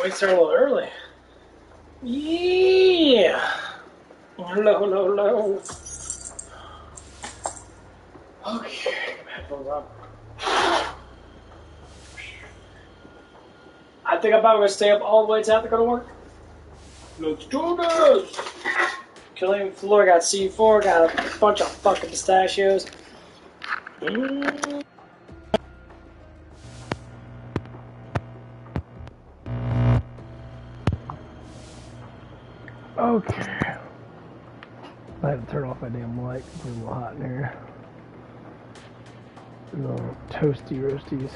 We start a little early. Yeah. Hello, hello, hello. Okay, headphones on. I think I'm about to stay up all the way to have to go to work. Let's do this. Killing Floor got C4, got a bunch of fucking pistachios. Okay. I had to turn off my damn light because it's a little hot in here. Little toasty roasties.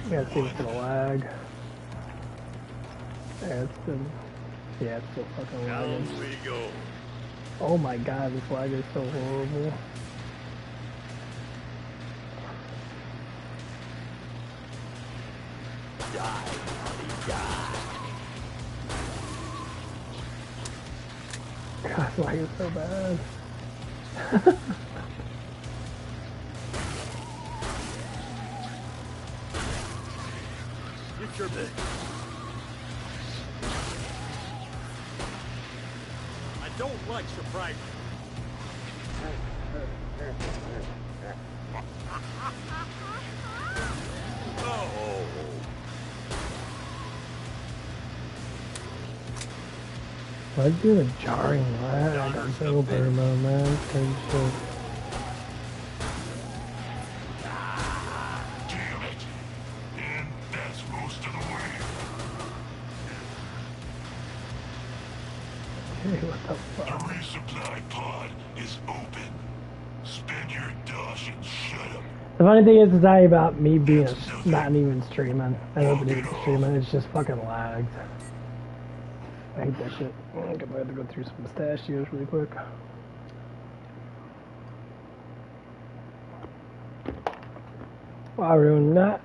Yeah, see if it's gonna lag. Yeah, it's still fucking lagging. Down we go. Oh my god, this lag is so horrible. Die, die. God, this lag is so bad. Get your bit. I don't like surprises. Oh. Why do a jarring lag on Silvermo, man? Crazy shit. Damn it. And that's most of the way. Okay, what the The fuck? resupply pod is open. Spend your dosh and shut up. The funny thing is, it's not about me being not even streaming. I don't even streaming. It's just fucking lagged. I hate that shit. I think I'm gonna have to go through some pistachios really quick. Well, I ruined that.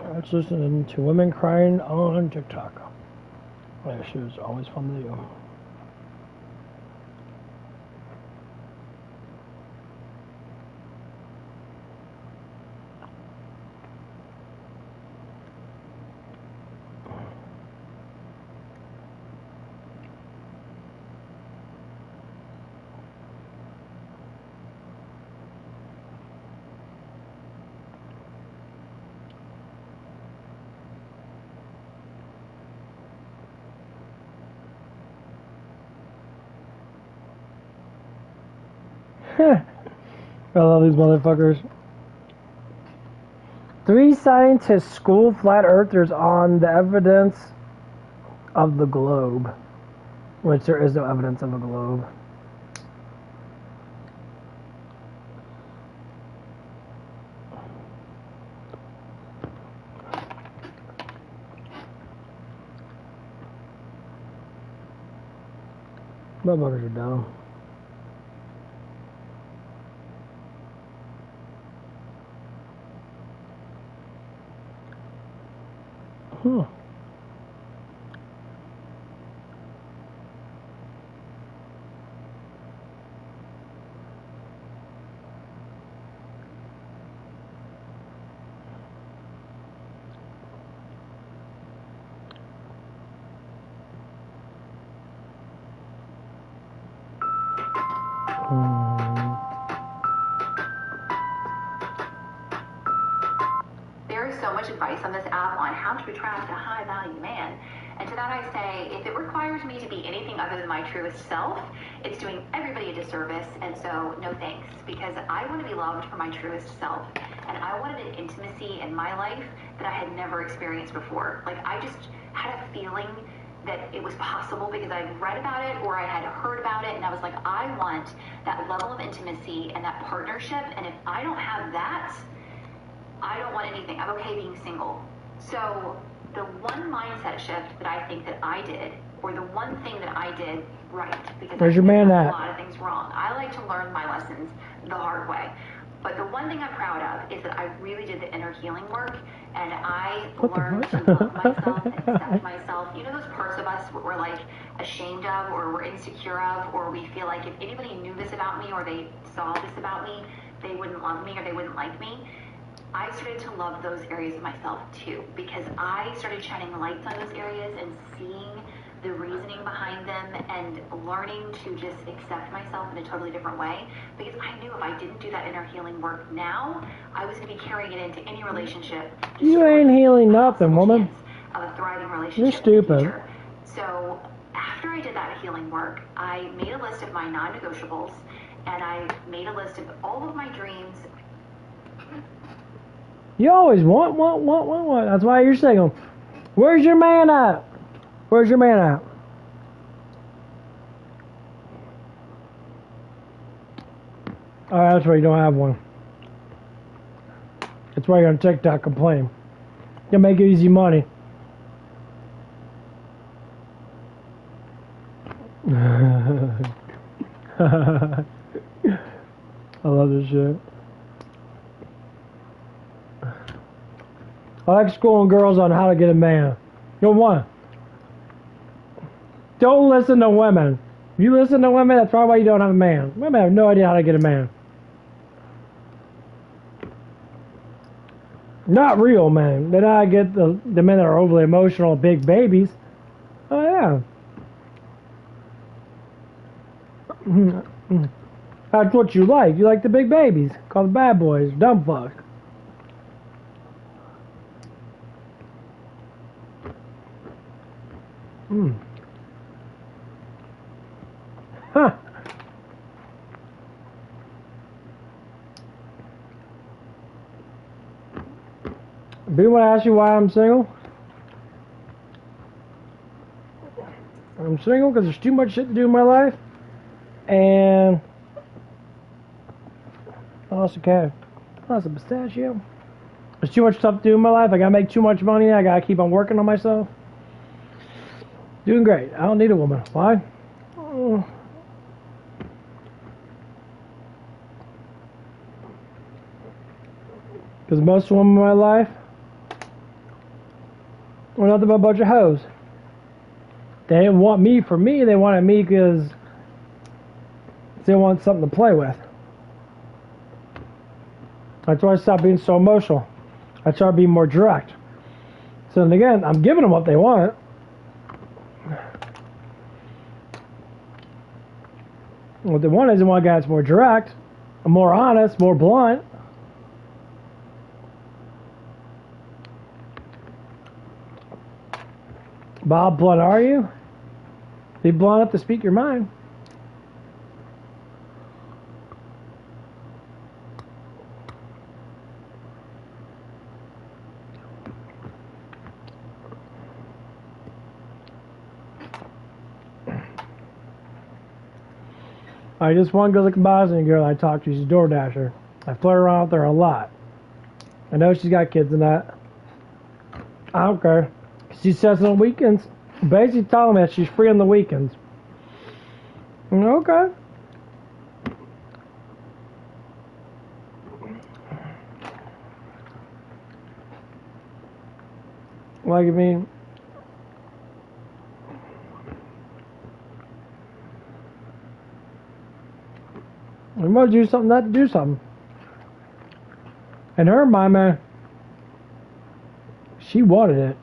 I was listening to women crying on TikTok. That shit is always fun to do. I love these motherfuckers. 3 scientists school flat earthers on the evidence of the globe. Which there is no evidence of a globe. Motherfuckers are dumb. There is so much advice on this app on how to attract a high-value man. And to that I say, if it requires me to be anything other than my truest self, it's doing everybody a disservice, and so no thanks, because I want to be loved for my truest self. And I wanted an intimacy in my life that I had never experienced before. Like, I just had a feeling that it was possible because I'd read about it or I had heard about it, and I was like, I want that level of intimacy and that partnership, and if I don't have that, I don't want anything. I'm okay being single. So the one mindset shift that I think that I did, or the one thing that I did right, because Where's I your man at? a lot of things wrong. I like to learn my lessons the hard way. But the one thing I'm proud of is that I really did the inner healing work, And I What the learned fuck? to love myself and accept myself. You know those parts of us we're like ashamed of, or we're insecure of, or we feel like if anybody knew this about me or they saw this about me, they wouldn't love me or they wouldn't like me. I started to love those areas of myself too, because I started shining lights on those areas and seeing the reasoning behind them and learning to just accept myself in a totally different way. Because I knew if I didn't do that inner healing work now, I was going to be carrying it into any relationship. You ain't healing nothing, woman. Of a thriving relationship. You're stupid. In the future. So after I did that healing work, I made a list of my non-negotiables, and I made a list of all of my dreams. You always want. That's why you're single. Where's your man at? Where's your man at? Oh, that's why you don't have one. That's why you're on TikTok complaining. You make easy money. I love this shit. I like schooling girls on how to get a man. Number one, don't listen to women. If you listen to women, that's probably why you don't have a man. Women have no idea how to get a man. Not real men. Then I get the men that are overly emotional, big babies. Oh yeah. That's what you like. You like the big babies. Called the bad boys. Dumb fuck. Huh. Do you want to ask you why I'm single? I'm single because there's too much shit to do in my life. And I lost a cat. I lost a pistachio. There's too much stuff to do in my life. I gotta make too much money. I gotta keep on working on myself. Doing great. I don't need a woman. Why? Because most women in my life were nothing but a bunch of hoes. They didn't want me for me. They wanted me because they want something to play with. That's why I stopped being so emotional. I started being more direct. So then again, I'm giving them what they want. What they want is they want a guy that's more direct, more honest, more blunt. Bob, blunt are you? Be blunt enough to speak your mind. I just one good-looking Bosnian girl I talked to. She's a DoorDasher. I flirt around with her a lot. I know she's got kids and that. I don't care. She says on weekends, basically telling me that she's free on the weekends. Okay. Like, I mean, we must do something, not to do something. And her mind, man, she wanted it.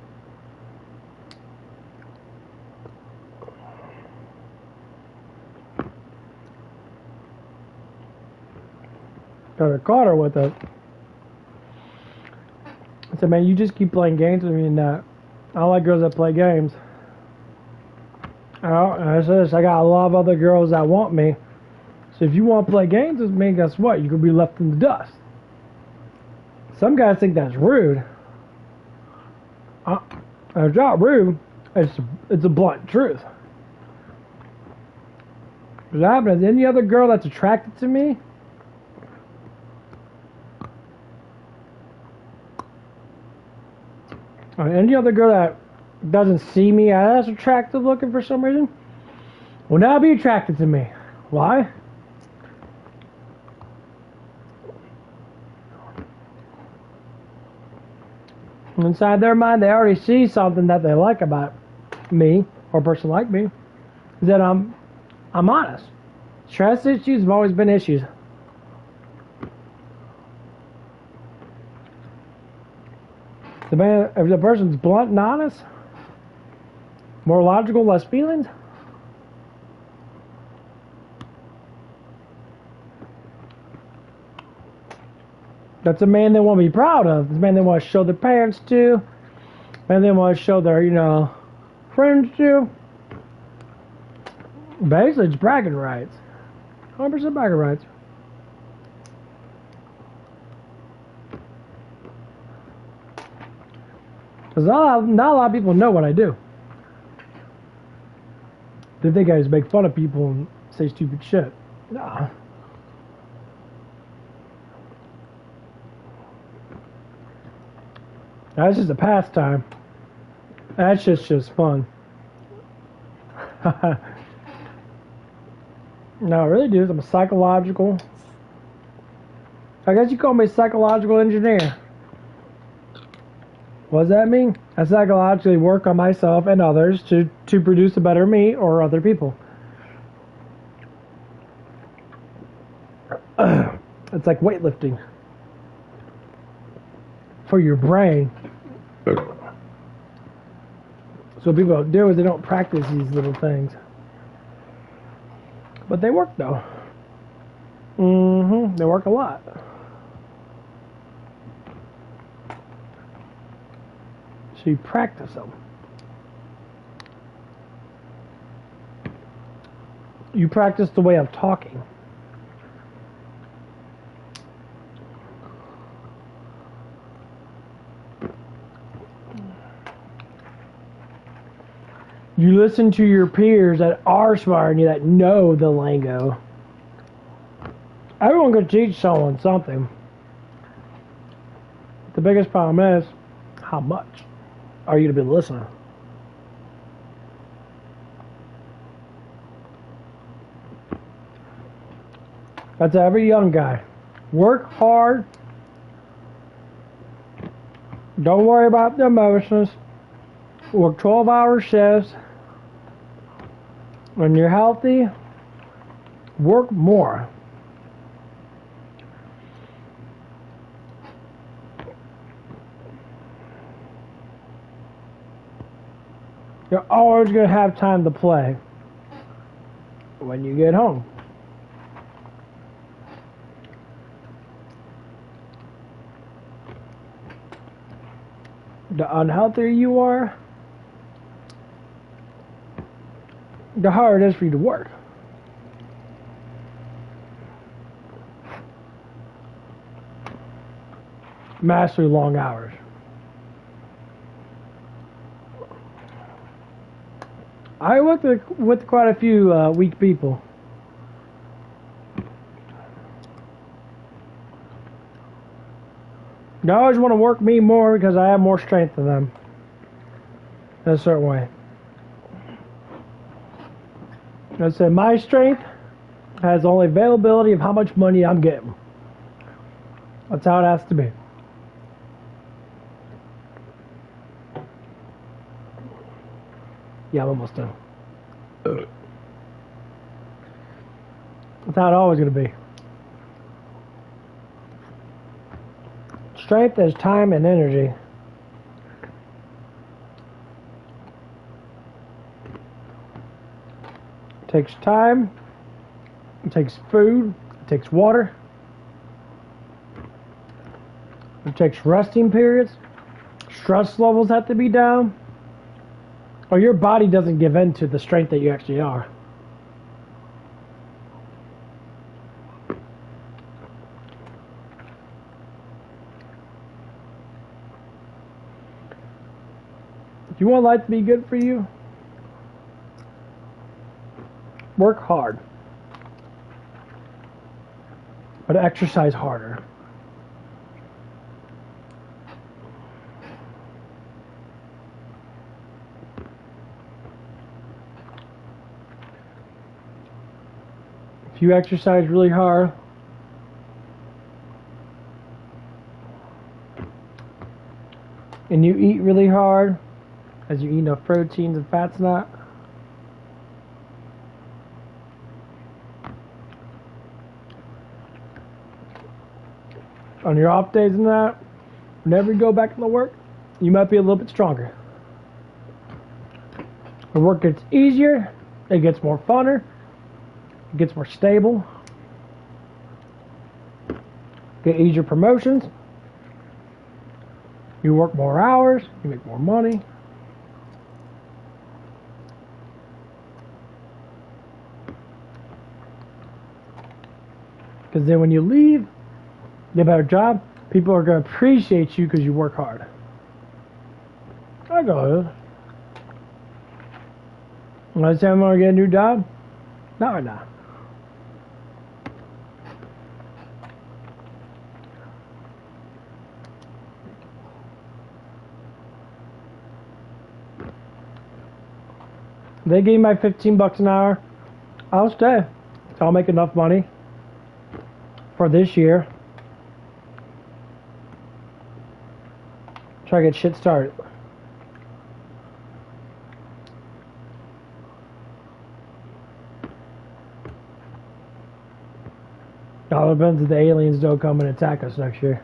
Got her caught her with it. I said, man, you just keep playing games with me and that. I don't like girls that play games. And I said, I got a lot of other girls that want me. So if you want to play games with me, guess what? You could be left in the dust. Some guys think that's rude. It's not rude. It's a blunt truth. What happens? Any other girl that's attracted to me, or any other girl that doesn't see me as attractive looking for some reason, will now be attracted to me. Why? Inside their mind, they already see something that they like about me or a person like me. Is that I'm honest. Trust issues have always been issues. If the person's blunt and honest, more logical, less feelings, that's a man they want to be proud of. It's a man they want to show their parents to. Man they want to show their, friends to. Basically, it's bragging rights. 100% bragging rights. Because not a lot of people know what I do. They think I just make fun of people and say stupid shit. Nah. That's just a pastime. That's just fun. No, it really, dude, I'm a psychological. I guess you call me a psychological engineer. What does that mean? I psychologically work on myself and others to produce a better me or other people. It's like weightlifting. For your brain. So what people don't do is they don't practice these little things. But they work though. They work a lot. So you practice them. You practice the way of talking. You listen to your peers that are smarter than you, that know the lingo. Everyone could teach someone something. The biggest problem is, how much are you to be listening? That's every young guy. Work hard. Don't worry about the emotions. Work 12-hour shifts. When you're healthy, work more. You're always going to have time to play when you get home. The unhealthier you are, the harder it is for you to work. Master long hours. I work with quite a few weak people. They always want to work me more because I have more strength than them. In a certain way. I said my strength has only availability of how much money I'm getting. That's how it has to be. Yeah, I'm almost done. That's how it's always going to be. Strength is time and energy. It takes time. It takes food. It takes water. It takes resting periods. Stress levels have to be down. Or your body doesn't give in to the strength that you actually are. If you want life to be good for you, work hard. But exercise harder. If you exercise really hard, and you eat really hard, as you eat enough proteins and fats and that, on your off days and that, whenever you go back into work, you might be a little bit stronger. The work gets easier, it gets more funner, it gets more stable, get easier promotions, you work more hours, you make more money. Because then when you leave, get a better job, people are going to appreciate you because you work hard. I go, let's say I'm going to get a new job. Not right now. They gave me my $15 an hour. I'll stay. I'll make enough money for this year. Try to get shit started. All depends if the aliens don't come and attack us next year.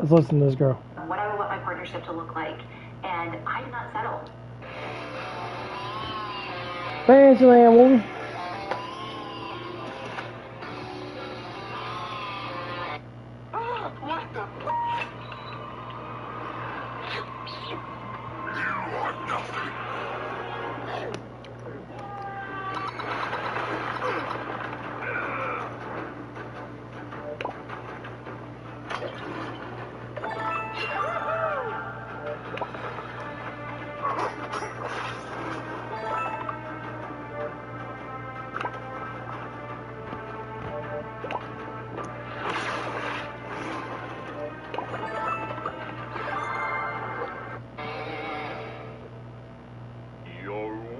Let's listen to this girl. What I would want my partnership to look like, and I did not settle. Fantasyland woman. What the? You are nothing.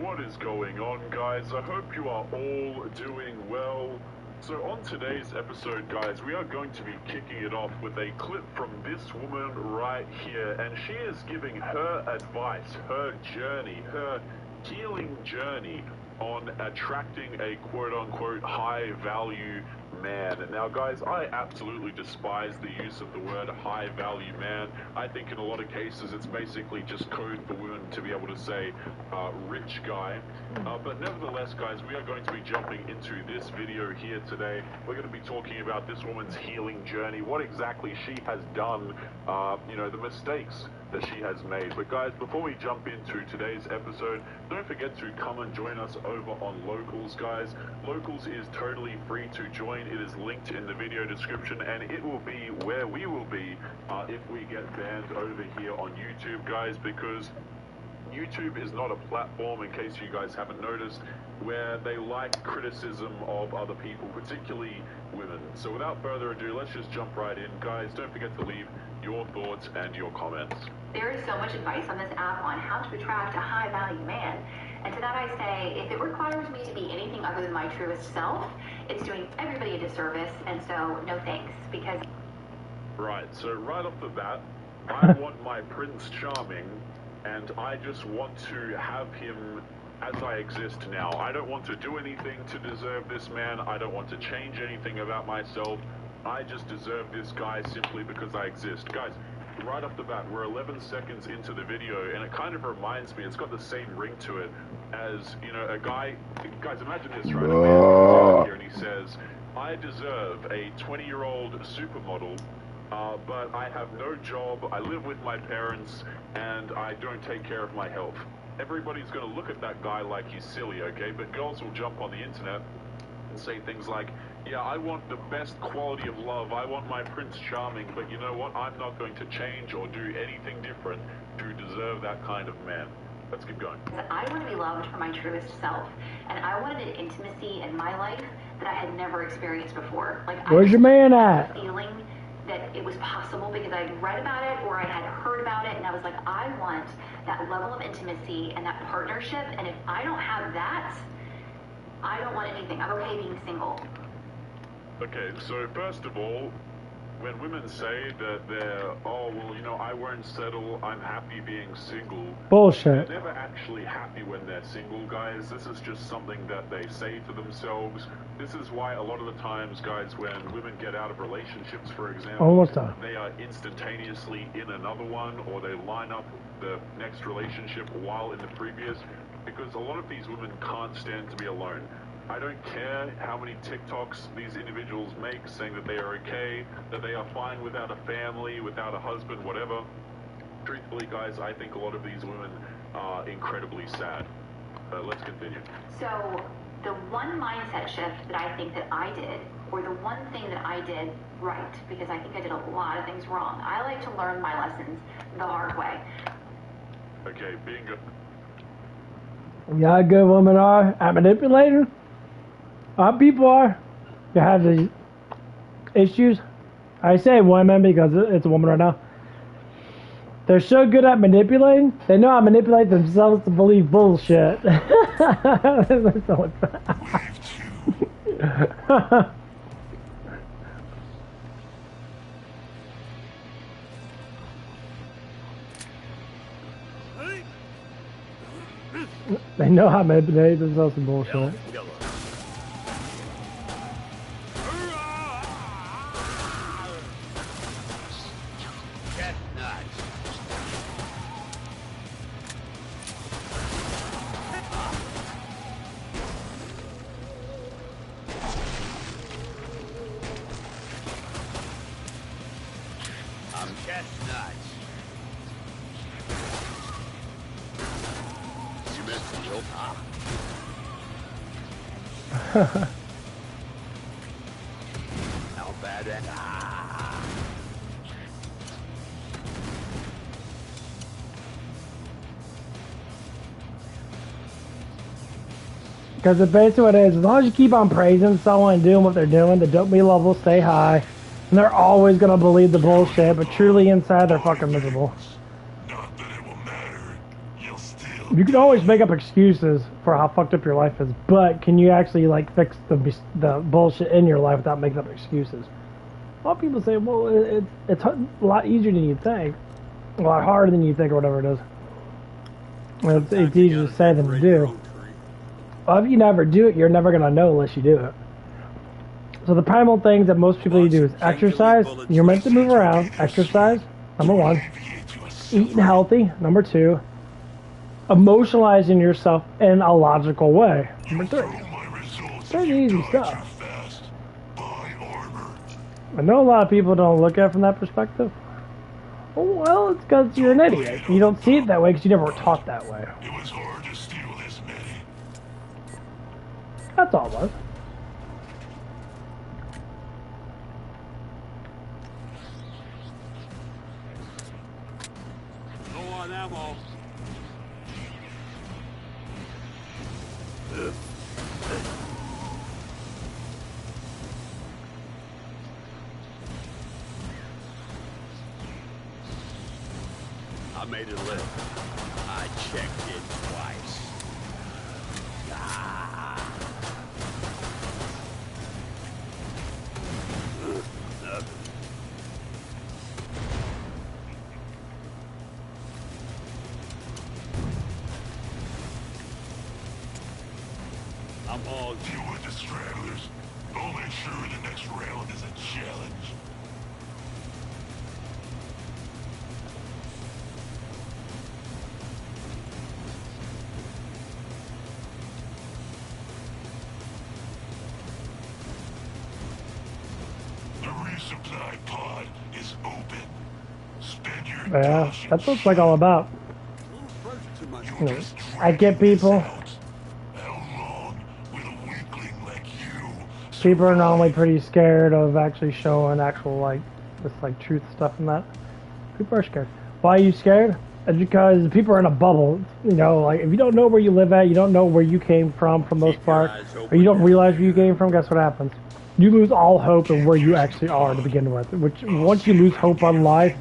What is going on, guys? I hope you are all doing well. So on today's episode, guys, we are going to be kicking it off with a clip from this woman right here, and she is giving her advice, her journey, her healing journey on attracting a quote-unquote high-value man. Now, guys, I absolutely despise the use of the word high-value man. I think in a lot of cases it's basically just code for women to be able to say rich guy. But nevertheless, guys, we are going to be jumping into this video here today. We're going to be talking about this woman's healing journey, what exactly she has done, you know, the mistakes that she has made. But guys, before we jump into today's episode, don't forget to come and join us over on Locals, guys. Locals is totally free to join. It is linked in the video description, and it will be where we will be if we get banned over here on YouTube, guys, because YouTube is not a platform, in case you guys haven't noticed, where they like criticism of other people, particularly women. So without further ado, let's just jump right in. Guys, don't forget to leave your thoughts and your comments. There is so much advice on this app on how to attract a high-value man. And to that I say, if it requires me to be anything other than my truest self, it's doing everybody a disservice, and so no thanks, because... Right, so right off the bat, I want my Prince Charming, and I just want to have him as I exist now. I don't want to do anything to deserve this man. I don't want to change anything about myself. I just deserve this guy simply because I exist. Guys, right off the bat, we're 11 seconds into the video, and it kind of reminds me, it's got the same ring to it as, you know, a guy, guys, imagine this, right? A man comes here and he says, I deserve a 20-year-old supermodel, but I have no job, I live with my parents, and I don't take care of my health. Everybody's going to look at that guy like he's silly, okay? But girls will jump on the internet and say things like, yeah, I want the best quality of love, I want my Prince Charming, but you know what? I'm not going to change or do anything different to deserve that kind of man. Let's keep going. I want to be loved for my truest self, and I wanted an intimacy in my life that I had never experienced before. Like, Where's your man at? Feeling that it was possible because I'd read about it or I had heard about it, and I was like, I want that level of intimacy and that partnership, and if I don't have that, I don't want anything. I'm okay being single. Okay, so first of all, when women say that they're, oh, well, you know, I won't settle, I'm happy being single. Bullshit. They're never actually happy when they're single, guys. This is just something that they say to themselves. This is why a lot of the times, guys, when women get out of relationships, for example, Almost done. they are instantaneously in another one, or they line up the next relationship while in the previous, because a lot of these women can't stand to be alone. I don't care how many TikToks these individuals make saying that they are okay, that they are fine without a family, without a husband, whatever. Truthfully, guys, I think a lot of these women are incredibly sad. Let's continue. So the one mindset shift that I think that I did, or the one thing that I did right, because I think I did a lot of things wrong. I like to learn my lessons the hard way. Okay, being good. You know how good women are at manipulating? Our people are. You have these issues. I say women because it's a woman right now. They're so good at manipulating, they know how to manipulate themselves to believe bullshit. They're so They know how to manipulate themselves to bullshit. How bad and Because basically what it is, as long as you keep on praising someone and doing what they're doing, the dopamine levels stay high. And they're always going to believe the bullshit, but truly inside they're fucking miserable. Not that it will matter. You'll still You can always make up excuses for how fucked up your life is, but can you actually like fix the bullshit in your life without making up excuses? A lot of people say, well, it's a lot easier than you think, a lot harder than you think, or whatever it is. It's easier to say than to do. Well, if you never do it, you're never gonna know unless you do it. So the primal things that most people do is exercise. You're meant to move around. Exercise, number one. Eating healthy, number two. Emotionalizing yourself in a logical way, number three. Pretty easy stuff. I know a lot of people don't look at it from that perspective. Well, it's because you're an idiot. You don't see it that way because you never were taught that way. It was hard to steal this many. That's all it was. low on ammo. I made it live. I checked it twice. I'm all Deal with the stragglers. I'll make sure the next round is a challenge. The resupply pod is open. Spend your Yeah, dash that's what it's like all about. You know, I get people. How long will a weakling like you People are normally pretty scared of actually showing actual like this like truth stuff and that. People are scared. Why are you scared? It's because people are in a bubble. You know, like if you don't know where you live at, you don't know where you came from the most Keep your part, eyes or open. you don't realize where you came from, guess what happens? You lose all hope in where you actually are to begin with. Which once you lose hope on life,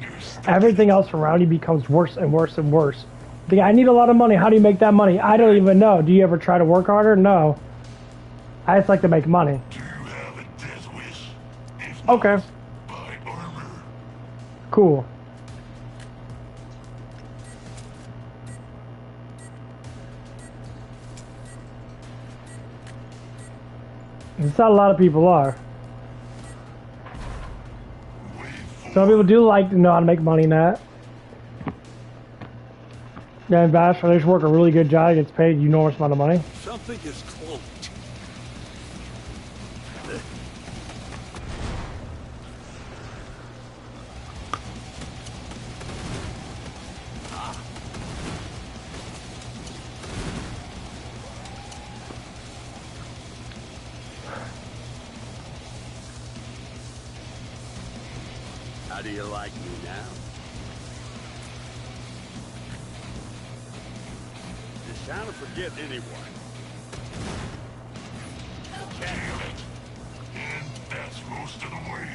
everything else around you becomes worse and worse and worse. I need a lot of money. How do you make that money? I don't even know. Do you ever try to work harder? No. I just like to make money. Do you have a death wish? If not, Okay. buy armor. Cool. That's how a lot of people are. Some people do like to know how to make money in that. Yeah, and Bash, they just work a really good job, gets paid an enormous amount of money. Something is cloaked. How do you like me now? Just trying to forget anyone. Damn it. And that's most of the wave.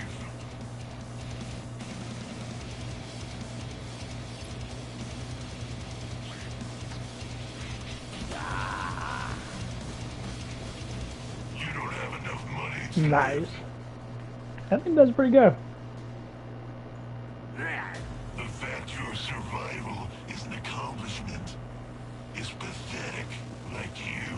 You don't have enough money to Nice. I think that's pretty good. The fact your survival is an accomplishment is pathetic, like you.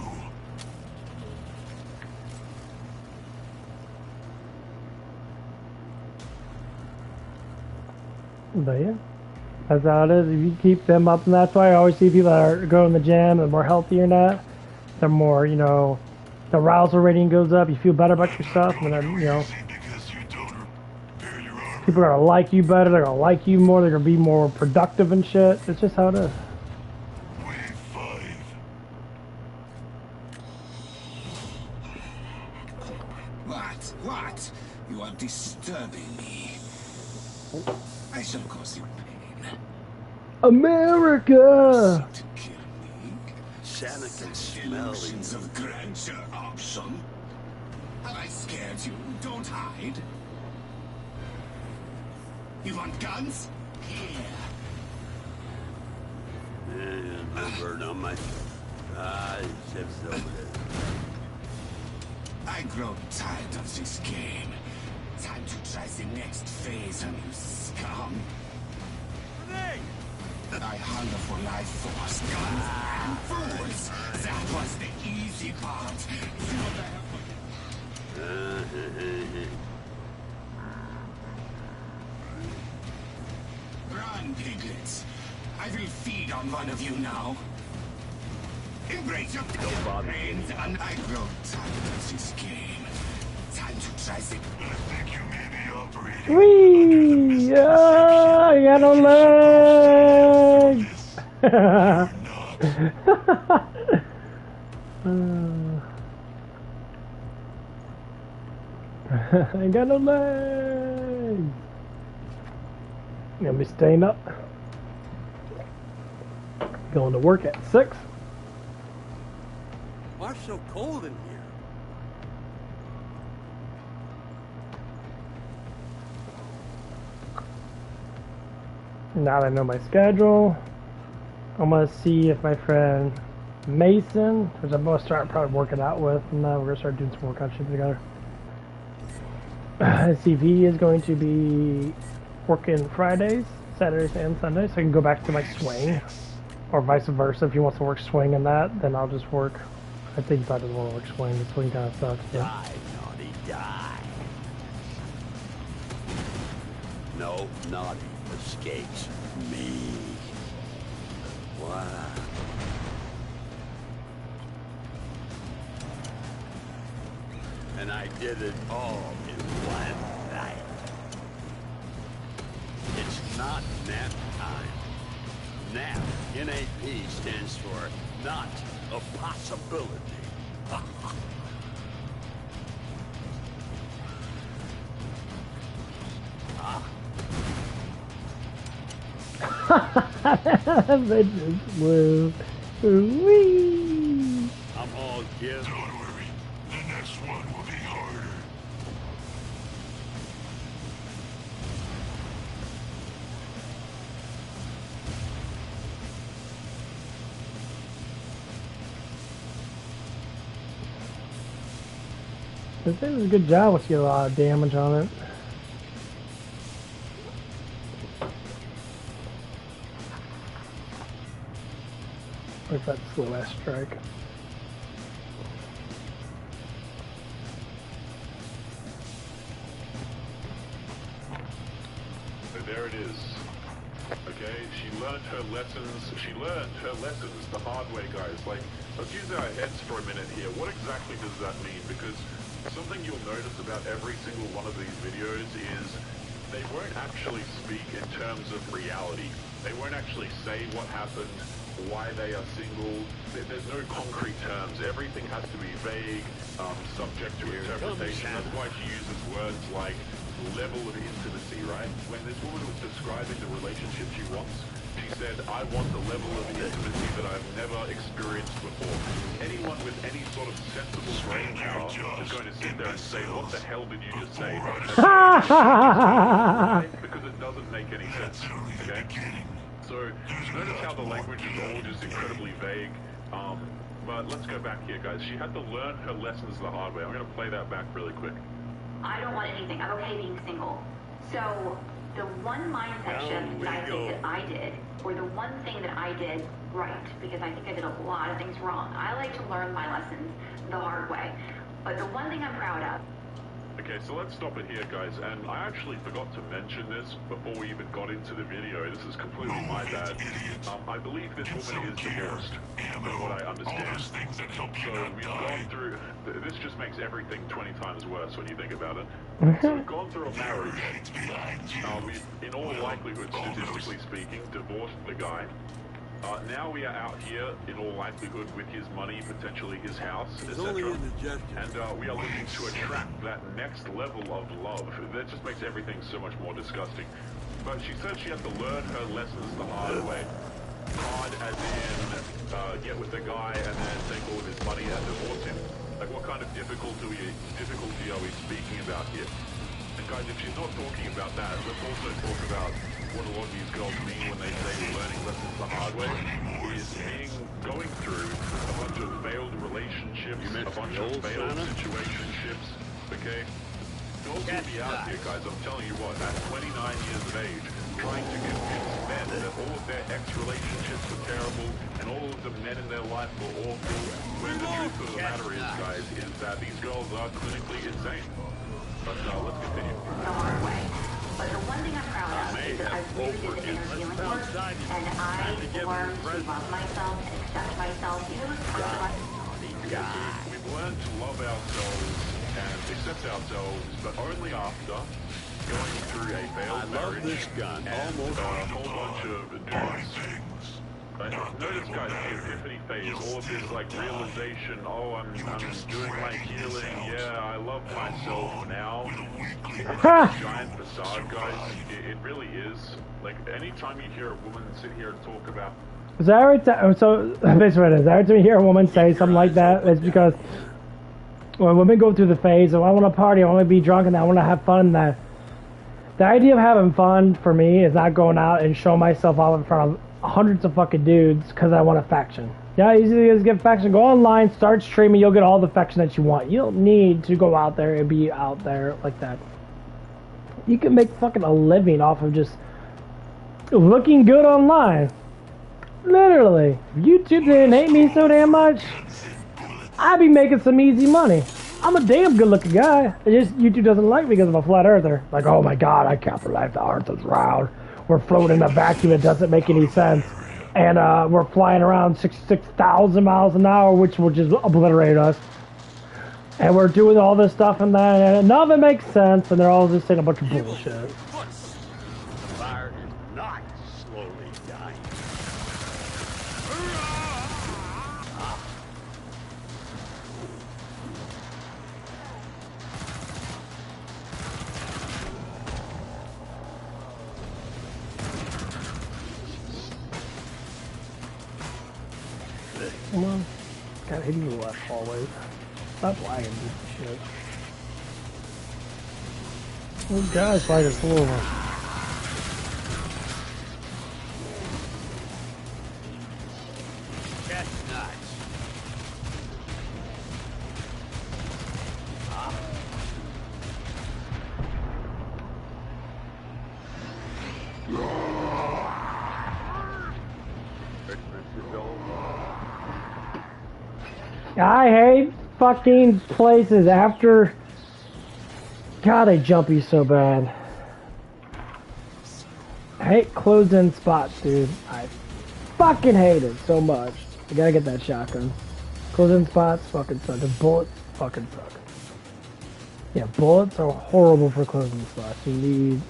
But yeah, that's how it is. If you keep them up, and that's why I always see people that are going to the gym and more healthier and that, they're more, you know, the arousal rating goes up, you feel better about yourself, and then, you know, See, because you don't repair your armor. people are going to like you better, they're going to like you more, they're going to be more productive and shit. It's just how it is. Wave 5. What? You are disturbing me. I shall cause you pain. America! To kill me? Santa can smell Illusions you. of grandeur option. Have I scared you? Don't hide. You want guns? Here. Bird on my... Zips over there. I grow tired of this game. Time to try the next phase on you, scum. I hunger for life force, guns, and fools. That was the easy part. Run, piglets. I will feed on one of you now. Embrace your brains, and I grow tired of this game. Time to try the... I think you may be operating. Whee! Yeah, I got no legs! I got no legs! Gonna be staying up. Going to work at 6. Why so cold in here? Now that I know my schedule, I'm gonna see if my friend Mason, which I'm gonna start probably working out with, and we're gonna start doing some workout shit together. See if he is going to be working Fridays, Saturdays, and Sundays, so I can go back to my swing, or vice versa. If he wants to work swing and that, then I'll just work. I think he probably doesn't want to work swing. The swing kind of sucks. But. Die, naughty, die. No, naughty escapes me. Wow. And I did it all in one night. It's not nap time. NAP, N-A-P, stands for not a possibility. Bitches blue. Wee. I'm all give. Don't worry. The next one will be harder. This thing does a good job with you a lot of damage on it. Where's that slow ass strike? So there it is. Okay, she learned her lessons. She learned her lessons the hard way, guys. Like, let's use our heads for a minute here. What exactly does that mean? Because something you'll notice about every single one of these videos is they won't actually speak in terms of reality. They won't actually say what happened, why they are single. There's no concrete terms. Everything has to be vague, subject to interpretation. That's why she uses words like level of intimacy, right? When this woman was describing the relationship she wants, she said, I want the level of intimacy that I've never experienced before. Anyone with any sort of sensible brain power is going to sit there and say, what the hell did you just say? Because it doesn't make any sense, okay? So, notice how the language is all just incredibly vague. But let's go back here, guys. She had to learn her lessons the hard way. I'm going to play that back really quick. I don't want anything. I'm okay being single. So the one mindset shift that I think that I did, or the one thing that I did right, because I think I did a lot of things wrong. I like to learn my lessons the hard way. But the one thing I'm proud of. Okay, so let's stop it here, guys. And I actually forgot to mention this before we even got into the video. This is completely my bad. I believe this woman is divorced, from what I understand. So we've gone through... This just makes everything 20 times worse when you think about it. So we've gone through a marriage. We've, in all likelihood, statistically speaking, divorced the guy. Now we are out here, in all likelihood, with his money, potentially his house, etc. And we are looking to attract that next level of love. That just makes everything so much more disgusting. But she said she had to learn her lessons the hard way. Hard as in, get with the guy and then take all of his money and divorce him. Like, what kind of difficulty are we speaking about here? And guys, if she's not talking about that, let's also talk about what a lot of these girls mean when they say learning lessons the hard way is going through a bunch of failed relationships, a bunch of failed situationships, okay? Girls will be out here, guys, I'm telling you what, at 29 years of age, trying to convince men that all of their ex-relationships were terrible and all of the men in their life were awful, when the truth of the matter is, guys, is that these girls are clinically insane. But let's continue. The hard way. But the one thing I'm proud of is that I really did the inner healing work, and I learned to love myself and accept myself. You know, we've learned to love ourselves and accept ourselves, but only after going through a failed marriage and a whole bunch of dudes. Notice, guys, the epiphany phase, all of this, like, realization, oh, I'm doing my healing, yeah, I love myself now. It's a giant facade, guys. It really is. Like, anytime you hear a woman sit here and talk about... So every time you hear a woman say something like that, it's because when women go through the phase of, I want to party, I want to be drunk, and I want to have fun, that the idea of having fun, for me, is not going out and show myself off in front of hundreds of fucking dudes because I want a faction. Yeah, easy to get faction. Go online, start streaming, you'll get all the faction that you want. You don't need to go out there and be out there like that. You can make fucking a living off of just looking good online. Literally. If YouTube didn't hate me so damn much, I'd be making some easy money. I'm a damn good looking guy. It's just YouTube doesn't like me because I'm a flat earther. Like, oh my god, I can't believe the earth is round. We're floating in a vacuum, it doesn't make any sense. And we're flying around 66,000 miles an hour, which will just obliterate us. And we're doing all this stuff and that, and none of it makes sense, and they're all just saying a bunch of bullshit. The fire is not slowly dying. Come on. God, hitting the left always. Stop lagging, piece of shit. Those guys fight us over. Chestnuts. I hate fucking places after. God, they jump you so bad. I hate closed-in spots, dude. I fucking hate it so much. I gotta get that shotgun. Closed-in spots fucking suck. The bullets fucking suck. Yeah, bullets are horrible for closed-in spots. You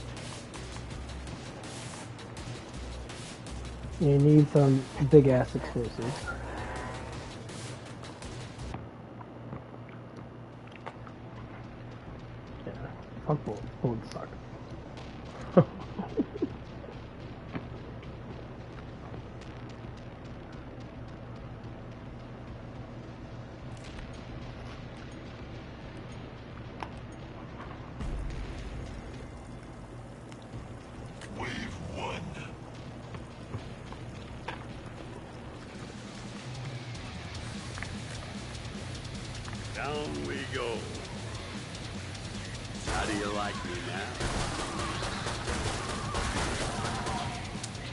need some big-ass explosives. Fuck bullets. Bullets suck. Wave 1. Down we go. How do you like me now?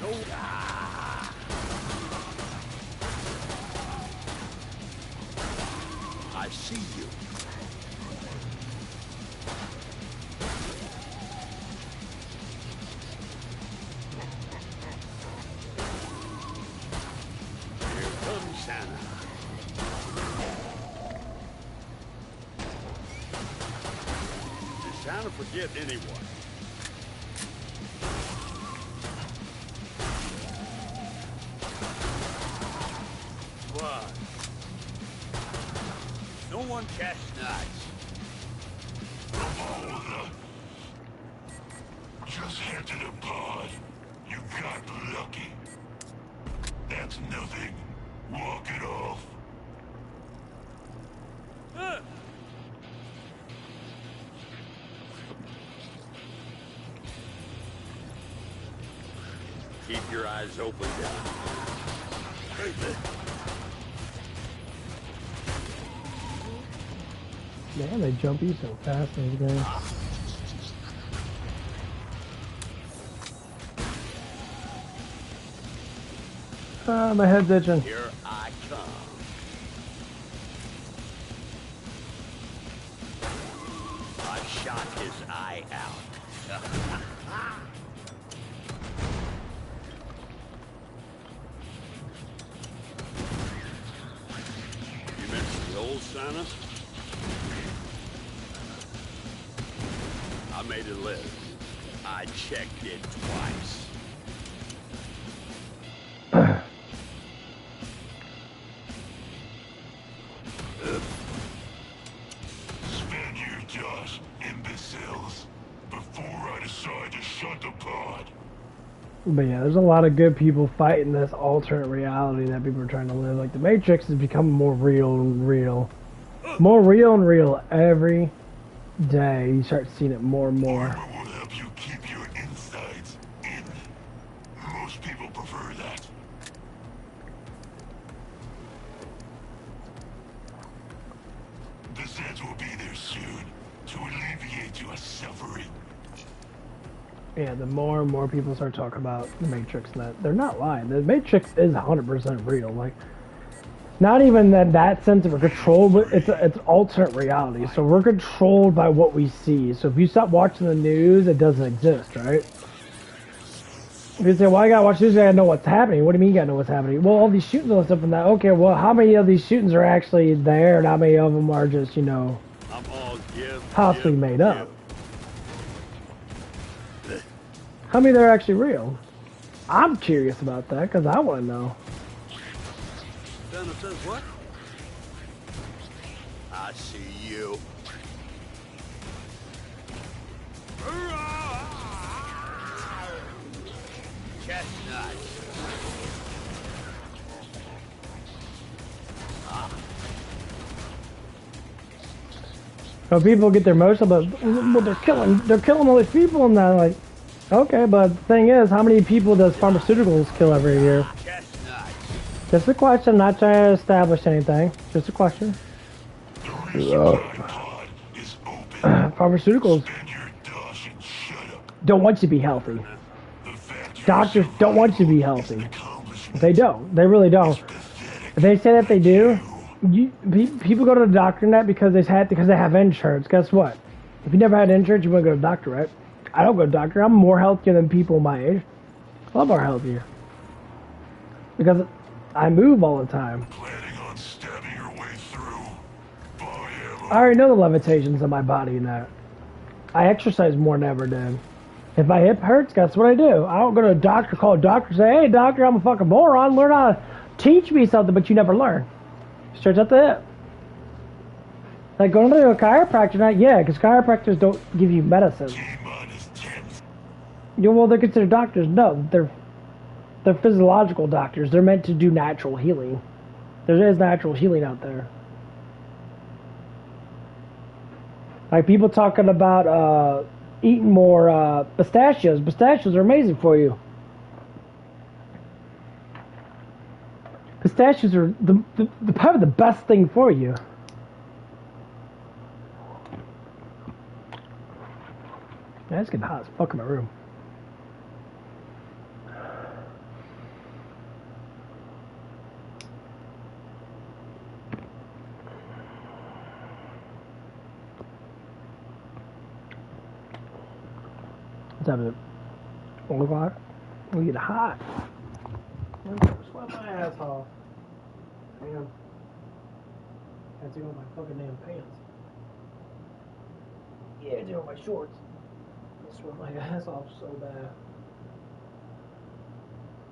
No. Ah. I see you. Here comes Santa. Trying to forget anyone. What? No one chestnuts. Just head to the pod. You got lucky. That's nothing. Walk it off. Keep your eyes open down. Man, they jump you so fast in this game. My head's itching. Here I come. I shot his eye out. You mentioned the old Santa? I made it live. I checked it twice. Spend your dust, imbeciles, before I decide to shut the pod. But yeah, there's a lot of good people fighting this alternate reality that people are trying to live. Like, the Matrix is becoming more real and real. More real and real every day. You start seeing it more and more. Armor will help you keep your insides in. Most people prefer that. The Zeds will be there soon to alleviate your suffering. Yeah, the more and more people start talking about the Matrix, and that they're not lying. The Matrix is 100% real. Like, not even that sense of we're controlled, but it's alternate reality. So we're controlled by what we see. So if you stop watching the news, it doesn't exist, right? If you say, well, I gotta watch news, I gotta know what's happening. What do you mean you gotta know what's happening? Well, all these shootings and stuff and that. Okay, well, how many of these shootings are actually there, and how many of them are just, you know, I'm all possibly made up? How many are actually real? I'm curious about that, because I want to know. Santa says what? I see you. Chestnuts. So people get their emotional, but well, they're killing all these people, and that like, okay, but the thing is, how many people does pharmaceuticals kill every year? Chestnuts. Just a question, not trying to establish anything. Just a question. The research pod is open. Pharmaceuticals Spend your dosh and shut up. don't want you to be healthy. The fact Doctors don't want you to be healthy. accomplishment They don't. They really don't. pathetic. If they say that they do, people go to the doctor and that because they have insurance. Guess what? If you never had insurance, you wouldn't go to the doctor, right? I don't go to the doctor. I'm more healthier than people my age. A lot more healthier. Because I move all the time. Planning on stabbing your way through. Buy ammo. I already know the limitations of my body and that. I exercise more than ever did. If my hip hurts, guess what I do? I don't go to a doctor, call a doctor, say, hey doctor, I'm a fucking moron, learn how to teach me something, but you never learn. Stretch out the hip. Like going to a chiropractor, not yeah, because chiropractors don't give you medicine. T-minus 10. Well, they're considered doctors. No, they're physiological doctors. They're meant to do natural healing. There is natural healing out there. Like people talking about eating more pistachios. Pistachios are amazing for you. Pistachios are probably the best thing for you. Man, it's getting hot as fuck in my room. What's up, 1 o'clock? We get hot. Sweat my ass off. Damn. Had to go with my fucking damn pants. Yeah, do my shorts. I sweat my ass off so bad.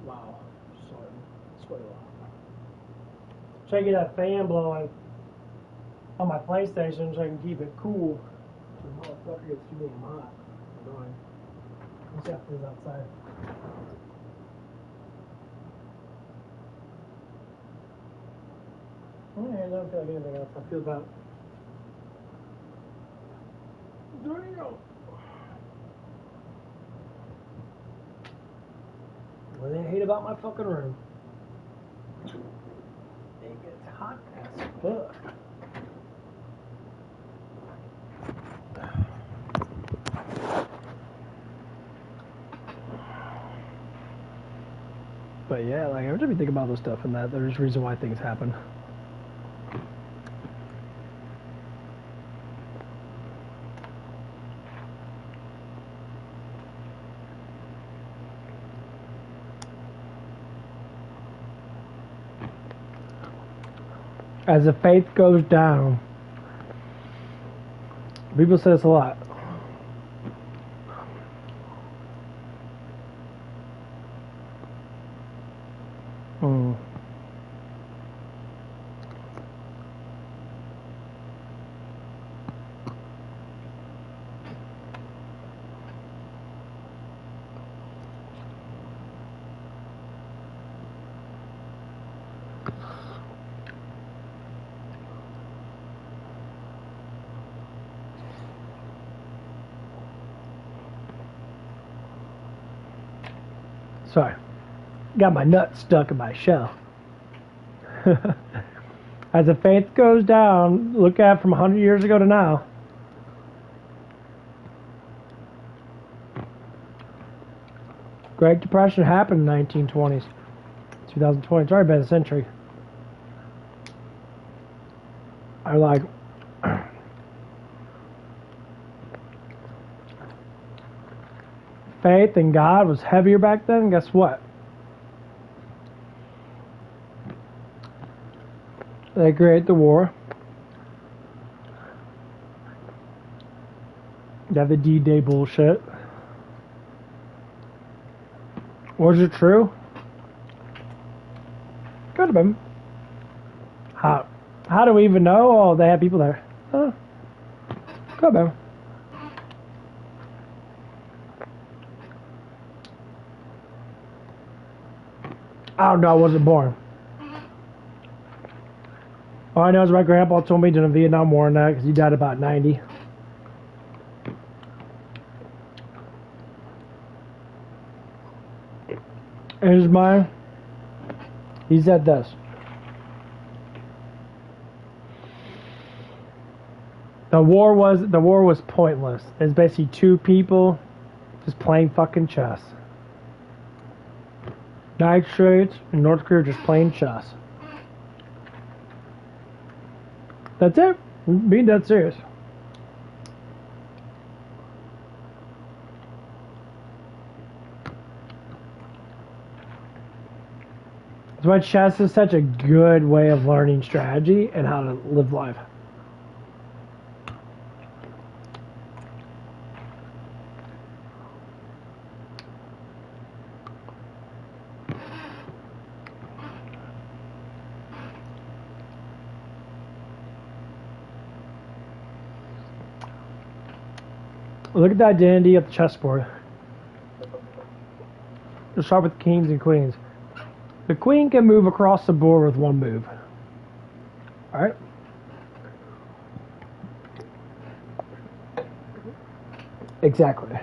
Wow. Sweat a lot. Try to get that fan blowing on my PlayStation so I can keep it cool. The motherfucker gets too damn hot. Annoying. Let's see how it feels outside. I don't feel like anything else. I feel about. There you go. What do I hate about my fucking room? It gets hot as fuck. But yeah, like every time you think about this stuff and that, there's a reason why things happen. As the faith goes down, people say this a lot. Sorry, got my nut stuck in my shell. As the faith goes down, look at it from 100 years ago to now. Great Depression happened in the 1920s, 2020. It's already been a century. I like. Faith in God was heavier back then. Guess what? They create the war. You have the D-Day bullshit. Was it true? Could have been. How do we even know? Oh, they had people there. Huh. Could have been. I don't know. I wasn't born. All I know is my grandpa told me during the Vietnam War and that because he died about 90. In his mind, he said this. The war was pointless. It's basically two people just playing fucking chess. United States and North Korea just playing chess. That's it. I'm being dead serious. That's why chess is such a good way of learning strategy and how to live life. Look at the identity of the chessboard. Let's start with kings and queens. The queen can move across the board with one move. Alright? Exactly.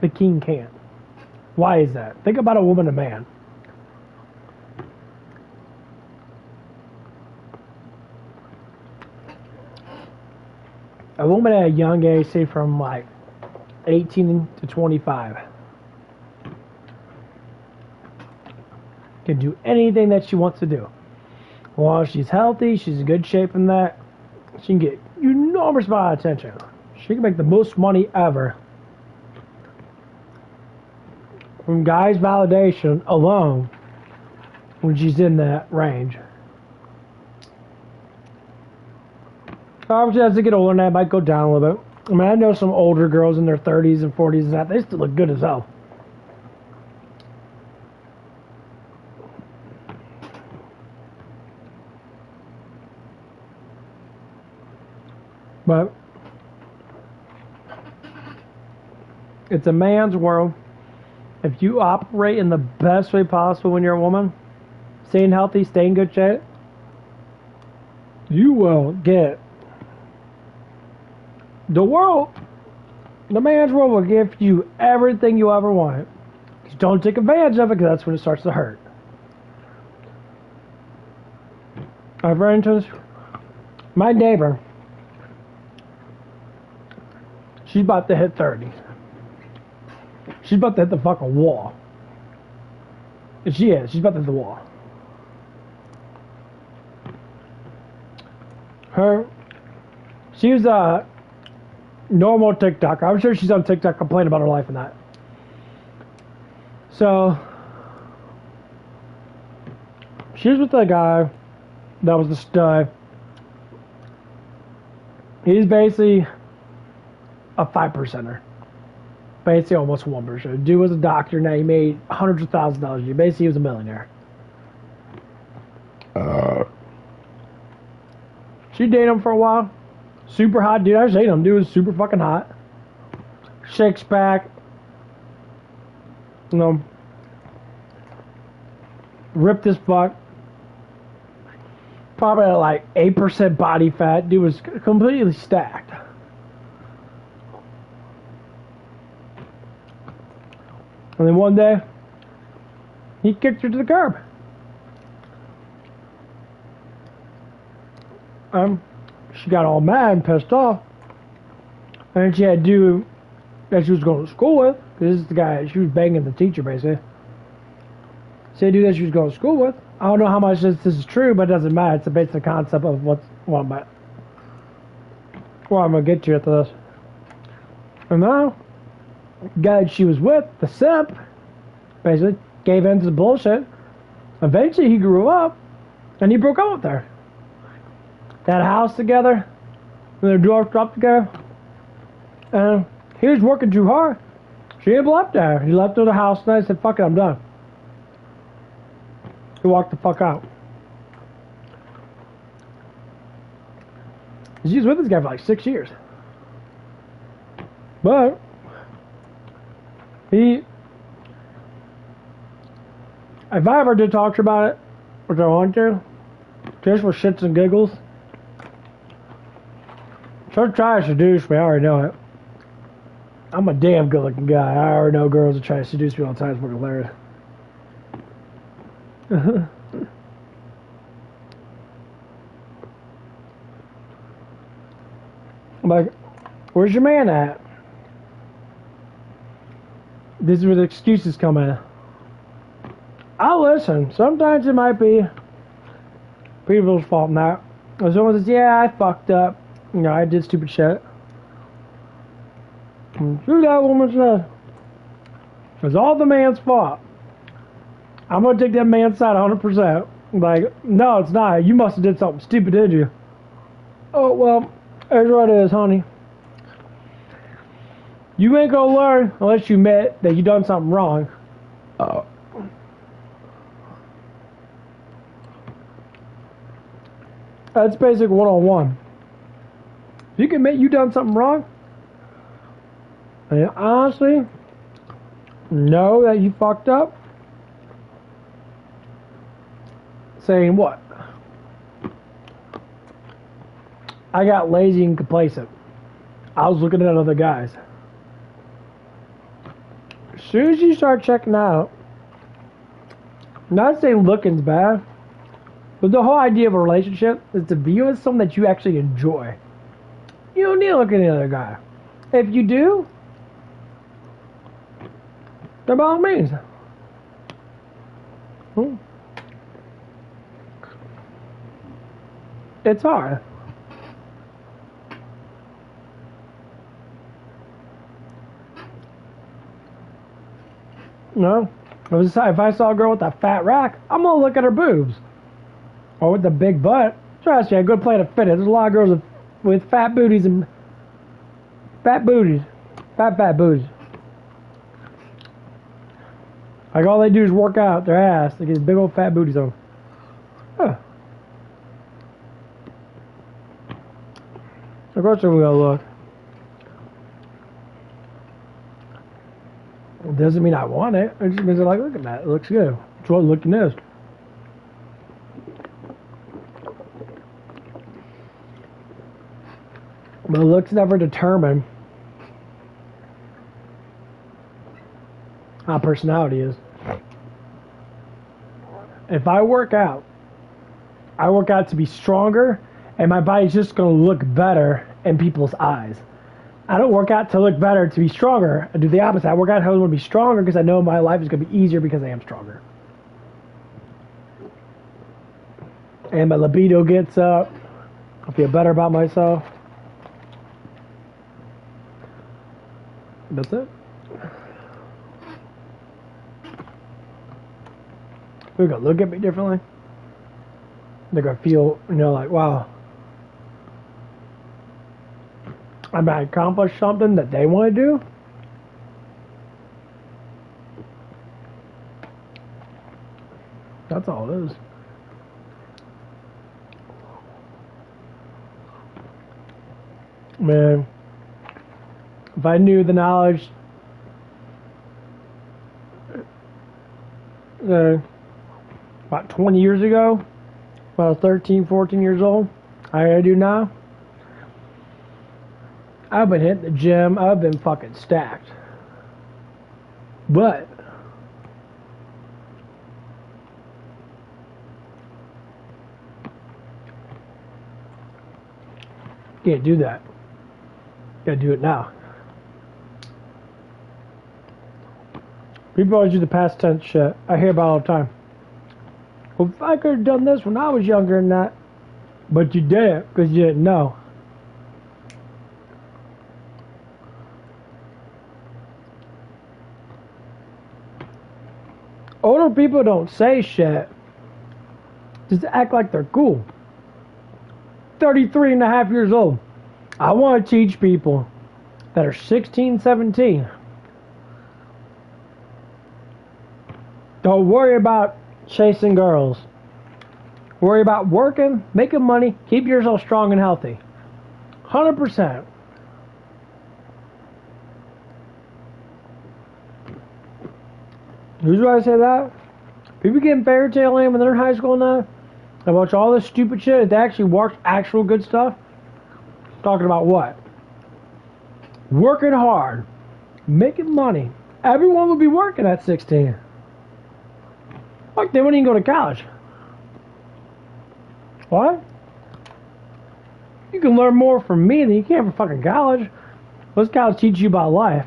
The king can't. Why is that? Think about a woman and a man. A woman at a young age, say from like 18 to 25, can do anything that she wants to do. As long as she's healthy, she's in good shape in that, she can get enormous amount of attention. She can make the most money ever from guys' validation alone when she's in that range. Obviously, as they get older, that might go down a little bit. I mean, I know some older girls in their 30s and 40s and that, they still look good as hell. But it's a man's world. If you operate in the best way possible when you're a woman, staying healthy, staying in good shape, you will get the world. The man's world will give you everything you ever wanted. Just don't take advantage of it, because that's when it starts to hurt. For instance, my neighbor, she's about to hit 30. She's about to hit the fucking wall. And she is. She's about to hit the wall. She was a normal TikToker. I'm sure she's on TikTok complaining about her life and that. So, she was with a guy that was a stud. He's basically a 5%er. Basically almost 1%. Dude was a doctor, now he made hundreds of thousands of dollars a year. Basically he was a millionaire. She dated him for a while. Super hot dude. I just hate him. Dude was super fucking hot. Shakes back. You know. Ripped as fuck. Probably at like 8% body fat. Dude was completely stacked. And then one day, he kicked her to the curb. She got all mad and pissed off. And she had to do that she was going to school with. Because this is the guy, she was banging the teacher basically. She had to do that she was going to school with. I don't know how much this is true, but it doesn't matter. It's the basic concept of what I'm going to get to after this. And now, the guy she was with, the simp, basically gave in to the bullshit. Eventually he grew up and he broke up with her. They had a house together, and their doors dropped together. And he was working too hard. She didn't left there. He left her the house and I said, fuck it, I'm done. He walked the fuck out. She was with this guy for like 6 years. But if I ever did talk to her about it, which I want to, Just for shits and giggles. She'll try to seduce me, I already know it. I'm a damn good looking guy. I already know girls that try to seduce me all the time. It's fucking hilarious. I'm like, where's your man at? This is where the excuses come in. I'll listen. Sometimes it might be people's fault now. If someone says, yeah, I fucked up. You know, I did stupid shit. Do that woman said. It's all the man's fault. I'm gonna take that man's side 100%. Like, no, it's not. You must have did something stupid, did you? Oh, well, here's what it is, honey. You ain't gonna learn unless you admit that you done something wrong. That's basic 101. If you can admit you done something wrong, and honestly know that you fucked up, saying what? I got lazy and complacent. I was looking at other guys. As soon as you start checking out, I'm not saying looking's bad, but the whole idea of a relationship is to be with someone that you actually enjoy. You don't need to look at the other guy. If you do, then by all means. It's hard. No. If I saw a girl with a fat rack, I'm gonna look at her boobs. Or with the big butt. Trust me, a good play to fit it. There's a lot of girls with fat booties and fat booties. Fat booties. Like all they do is work out their ass. They get big old fat booties on. Huh. Of course we gotta look. It doesn't mean I want it. It just means I like looking at it. It looks good. It's what looking is. But looks never determine how personality is. If I work out to be stronger, and my body's just going to look better in people's eyes. I don't work out to look better to be stronger. I do the opposite. I work out to want to be stronger because I know my life is going to be easier because I am stronger. And my libido gets up. I feel better about myself. That's it. They're going to look at me differently. They're going to feel, like, wow, I might accomplish something that they want to do. That's all it is. Man, if I knew the knowledge about 20 years ago, when I was 13, 14 years old, I do now, I've been hitting the gym. I've been fucking stacked. But can't do that. Gotta do it now. People always do the past tense shit. I hear about it all the time. Well, if I could have done this when I was younger than that, but you didn't because you didn't know. Older people don't say shit. Just act like they're cool. 33 and a half years old. I want to teach people that are 16, 17. Don't worry about chasing girls. Worry about working, making money, keep yourself strong and healthy. 100%. Who's why I say that? People getting fairy tale in when they're in high school now. I watch all this stupid shit. If they actually watch actual good stuff, talking about what? Working hard, making money. Everyone would be working at 16. Fuck, they wouldn't even go to college. What? You can learn more from me than you can from fucking college. What's college teach you about life?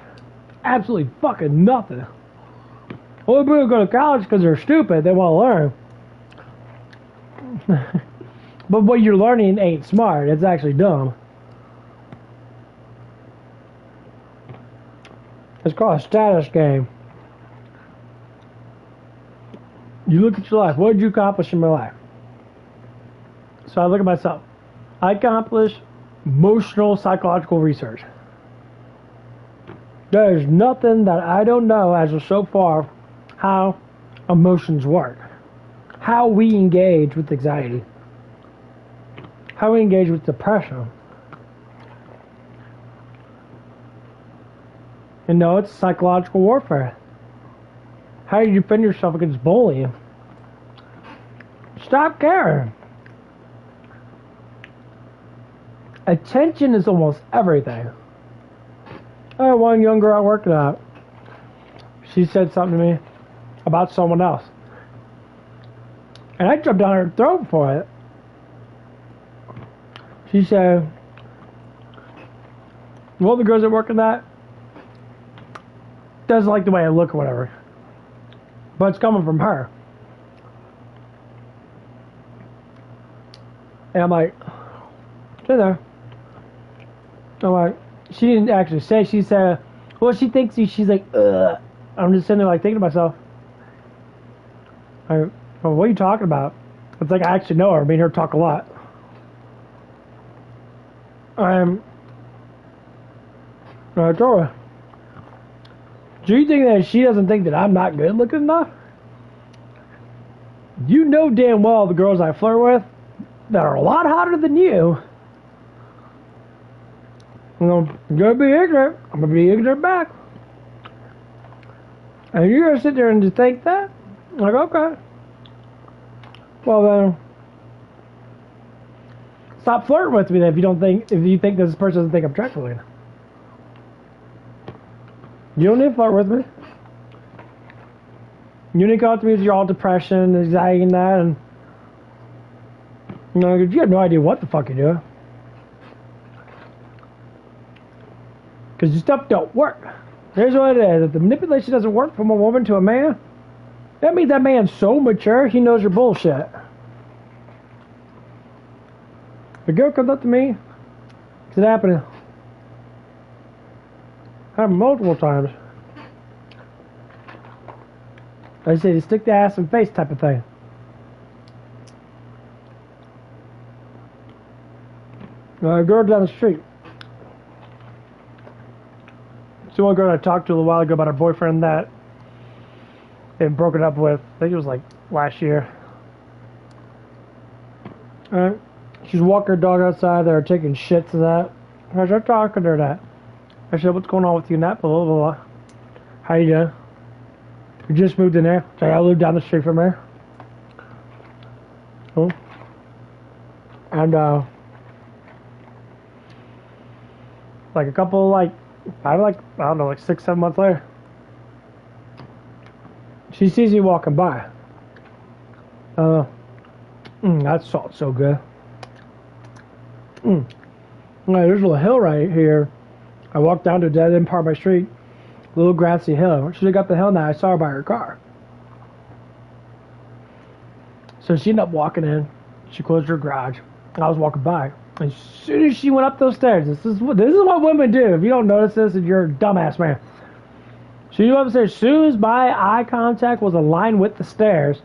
Absolutely fucking nothing. Only people go to college because they're stupid. They want to learn. But what you're learning ain't smart. It's actually dumb. It's called a status game. You look at your life. What did you accomplish in my life? So I look at myself. I accomplished emotional psychological research. There is nothing that I don't know as of so far how emotions work. How we engage with anxiety. How we engage with depression. You know, it's psychological warfare. How do you defend yourself against bullying? Stop caring. Attention is almost everything. I had one young girl I worked at. She said something to me about someone else. And I jumped down her throat for it. She said, one of the girls that work at that doesn't like the way I look or whatever. But it's coming from her. And I'm like, sit there. I'm like, she didn't actually say, she said, well, she thinks she's like, ugh. I'm just sitting there like thinking to myself, well, what are you talking about? It's like I actually know her. I mean, her talk a lot. I told her, do you think that she doesn't think that I'm not good looking enough? You know damn well the girls I flirt with that are a lot hotter than you. I'm gonna be ignorant. I'm gonna be ignorant back. And you're gonna sit there and just think that? I'm like, okay. Well then, stop flirting with me then if you think this person doesn't think I'm attractive looking. You don't need to flirt with me. You need to come up to me with your all depression, anxiety, and that, and you have no idea what the fuck you're doing. Because your stuff don't work. Here's what it is. If the manipulation doesn't work from a woman to a man, that means that man's so mature, he knows your bullshit. The girl comes up to me, it's happening. Happened multiple times. I say, stick the ass in face type of thing. A girl down the street. So one girl I talked to a little while ago about her boyfriend that they had broken up with. I think it was like last year. Alright. She's walking her dog outside. They were taking shits and that. I started talking to her that. I said, what's going on with you and that? Blah, blah, blah. How you doing? You just moved in there? So I live down the street from here. Oh. And, like a couple, like 6, 7 months later, she sees me walking by. That salt's so good. There's a little hill right here. I walked down to a dead end part of my street. Little grassy hill. She got the hill now. I saw her by her car. So she ended up walking in. She closed her garage. I was walking by. As soon as she went up those stairs, this is what women do. If you don't notice this, you're a dumbass man. She went upstairs. As soon as my eye contact was aligned with the stairs,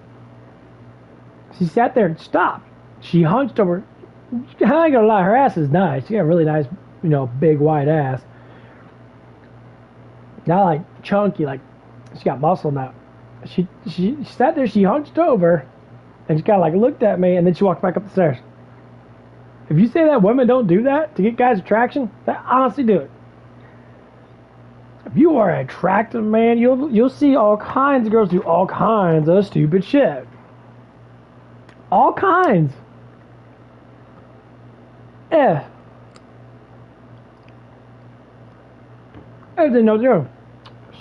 she sat there and stopped. She hunched over. I ain't gonna lie, her ass is nice. She got a really nice, big wide ass. Not like chunky, like she got muscle now. She sat there. She hunched over, and she kind of like looked at me, and then she walked back up the stairs. If you say that women don't do that to get guys' attraction, they honestly do it. If you are an attractive man, you'll see all kinds of girls do all kinds of stupid shit. All kinds. Yeah. Everything no zero.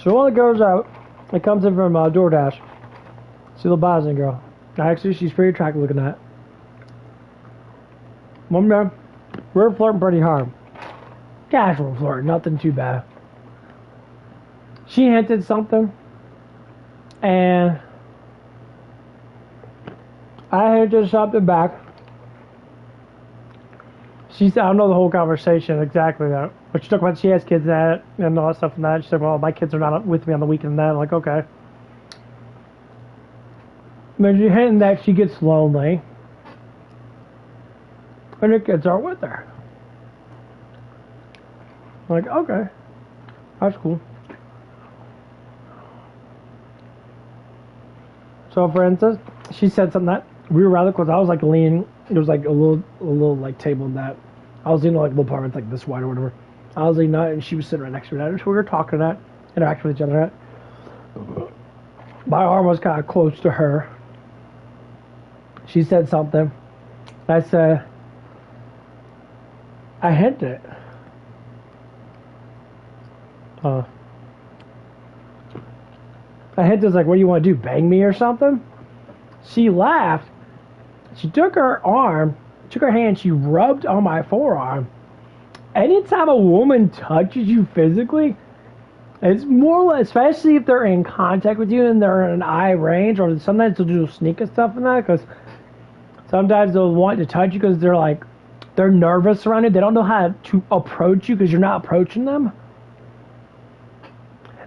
So one of the girls out, it comes in from DoorDash. It's a little Bosnian girl. Actually, she's pretty attractive looking at. One man, we're flirting pretty hard. Casual flirt, nothing too bad. She hinted something, and I hinted something back. She said, I don't know the whole conversation exactly that, but she talked about she has kids and all that stuff and that. She said, well, my kids are not with me on the weekend and that. I'm like, okay. Then she hinted that she gets lonely, and her kids aren't with her. I'm like, okay, that's cool. So for instance, she said something that we were rather close. I was like leaning. There was like a little like table in that. I was in like a little apartment like this wide or whatever. I was leaning out and she was sitting right next to me. So we were talking that, interacting with each other. My arm was kind of close to her. She said something. I said, I hinted. I hinted like, what do you want to do? Bang me or something? She laughed. She took her arm, took her hand, she rubbed on my forearm. Anytime a woman touches you physically, it's more or less, especially if they're in contact with you and they're in an eye range, or sometimes they'll do sneak and stuff in that, because sometimes they'll want to touch you because they're nervous around it. They don't know how to approach you because you're not approaching them.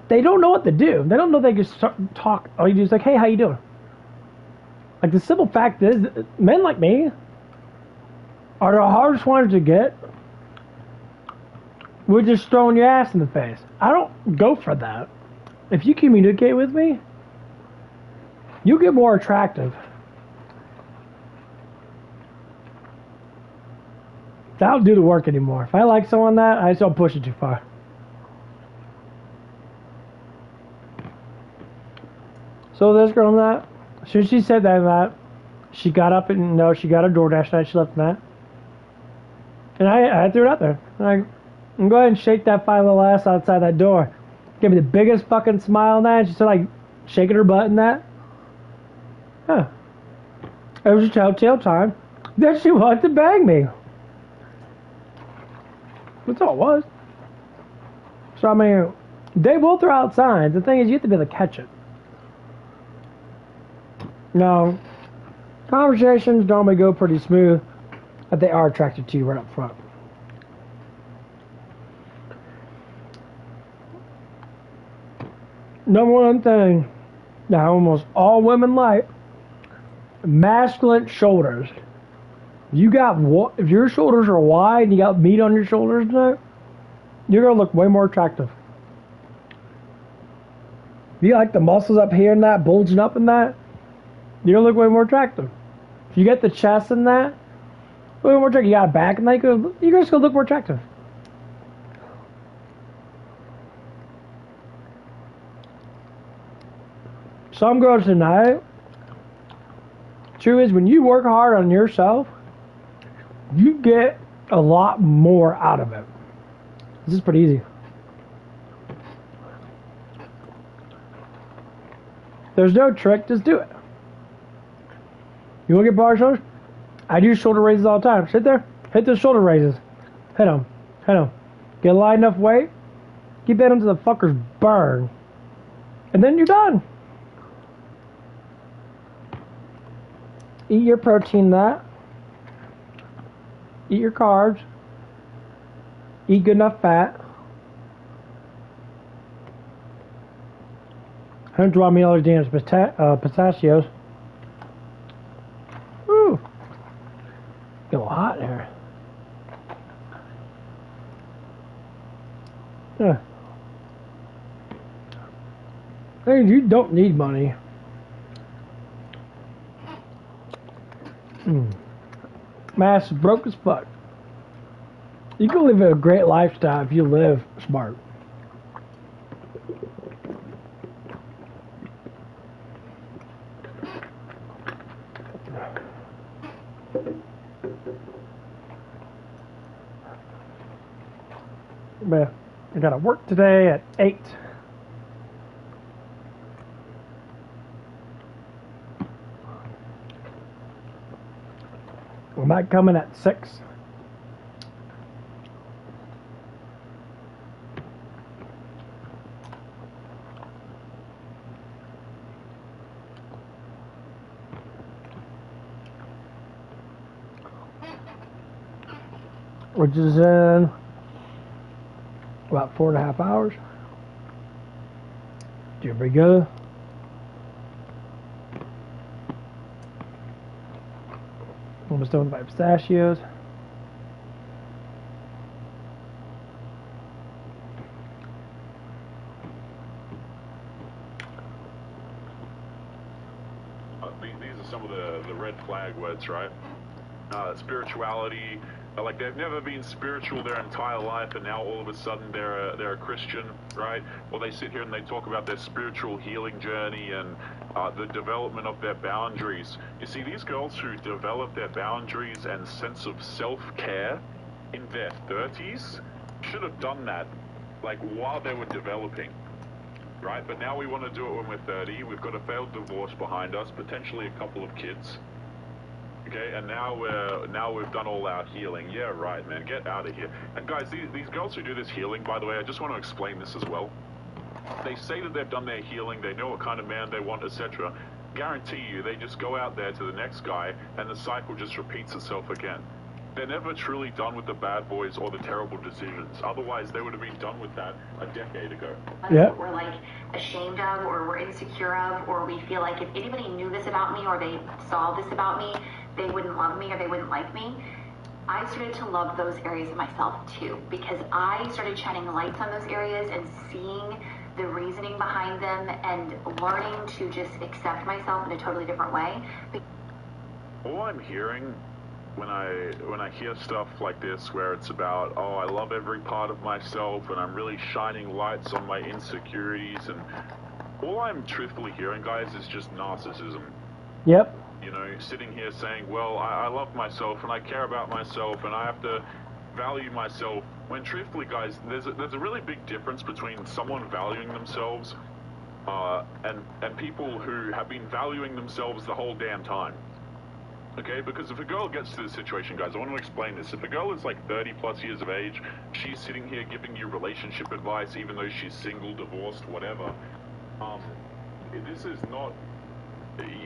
They don't know what to do. They don't know they can start talk. All you do is like, hey, how you doing? Like, the simple fact is, men like me are the hardest ones to get. We're just throwing your ass in the face. I don't go for that. If you communicate with me, you get more attractive. That'll do the work anymore. If I like someone that, I just don't push it too far. So this girl and that, as soon as she said that, she got up and she got her DoorDash that she left in that. And I threw it out there. I'm go ahead and shake that fine little ass outside that door. Give me the biggest fucking smile on that. And she started like shaking her butt in that. Huh. It was a telltale time. Then she wanted to bang me. That's all it was. So I mean, they will throw out signs. The thing is, you have to be able to catch it. No, conversations normally go pretty smooth if they are attracted to you right up front. Number one thing that almost all women like: masculine shoulders. If your shoulders are wide and you got meat on your shoulders tonight, you're gonna look way more attractive. If you like the muscles up here and that bulging up in that, you're gonna look way more attractive. If you get the chest in that, way more attractive. You got a back in that, you're just gonna look more attractive. Some girls tonight, true is, when you work hard on yourself, you get a lot more out of it. This is pretty easy. There's no trick, just do it. You want to get broad shoulders? I do shoulder raises all the time. Sit there, hit the shoulder raises. Hit them, hit them. Get a light enough weight, keep that until the fuckers burn. And then you're done. Eat your protein, that. Eat your carbs. Eat good enough fat. 112 milligrams pistachios. Woo! Get a little hot there. Yeah. Hey, you don't need money. Mass is broke as fuck. You can live a great lifestyle if you live smart. But I gotta work today at 8. We might come in at 6. Which is in about 4.5 hours. Here we go. Almost done with my pistachios. These are some of the red flag words, right? Spirituality. Like they've never been spiritual their entire life, and now all of a sudden they're a Christian, right? Or they sit here and they talk about their spiritual healing journey and the development of their boundaries. You see, these girls who develop their boundaries and sense of self-care in their 30s should have done that, like while they were developing, right? But now we want to do it when we're 30. We've got a failed divorce behind us, potentially a couple of kids. Okay, and now we've done all our healing. Yeah, right, man. Get out of here. And guys, these girls who do this healing, by the way, I just want to explain this as well. They say that they've done their healing, they know what kind of man they want, etc. Guarantee you, they just go out there to the next guy, and the cycle just repeats itself again. They're never truly done with the bad boys or the terrible decisions. Otherwise, they would have been done with that a decade ago. Yeah. We're like ashamed of, or we're insecure of, or we feel like if anybody knew this about me or they saw this about me, they wouldn't love me or they wouldn't like me. I started to love those areas of myself too, because I started shining lights on those areas and seeing the reasoning behind them and learning to just accept myself in a totally different way. All I'm hearing when I hear stuff like this where it's about, oh, I love every part of myself and I'm really shining lights on my insecurities, and all I'm truthfully hearing, guys, is just narcissism. Yep. You know, sitting here saying, well, I love myself and I care about myself and I have to value myself, when truthfully, guys, there's a really big difference between someone valuing themselves and people who have been valuing themselves the whole damn time. Okay, because if a girl gets to this situation, guys, I want to explain this. If a girl is like 30 plus years of age, she's sitting here giving you relationship advice, even though she's single, divorced, whatever,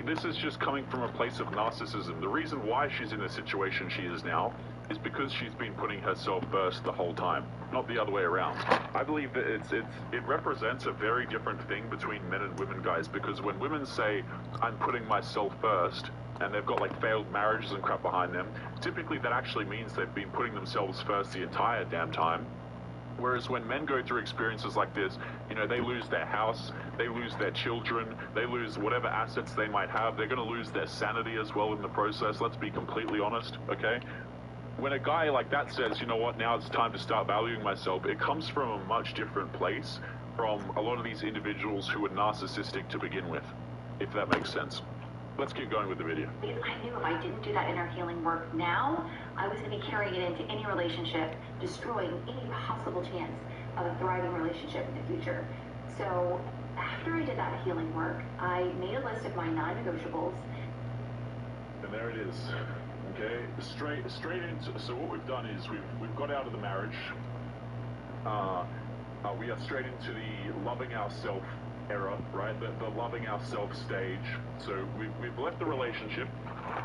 this is just coming from a place of narcissism. The reason why she's in the situation she is now is because she's been putting herself first the whole time, not the other way around. I believe that it represents a very different thing between men and women, guys, because when women say, I'm putting myself first, and they've got like failed marriages and crap behind them, typically that actually means they've been putting themselves first the entire damn time. Whereas when men go through experiences like this, you know, they lose their house, they lose their children, they lose whatever assets they might have, they're going to lose their sanity as well in the process, let's be completely honest, okay? When a guy like that says, you know what, now it's time to start valuing myself, it comes from a much different place from a lot of these individuals who are narcissistic to begin with, if that makes sense. Let's keep going with the video. I knew if I didn't do that inner healing work now, I was going to be carrying it into any relationship, destroying any possible chance of a thriving relationship in the future. So after I did that healing work, I made a list of my non-negotiables. And there it is. Okay, straight into. So what we've done is we've got out of the marriage. We are straight into the loving ourself era, right? The loving ourselves stage. So we've left the relationship,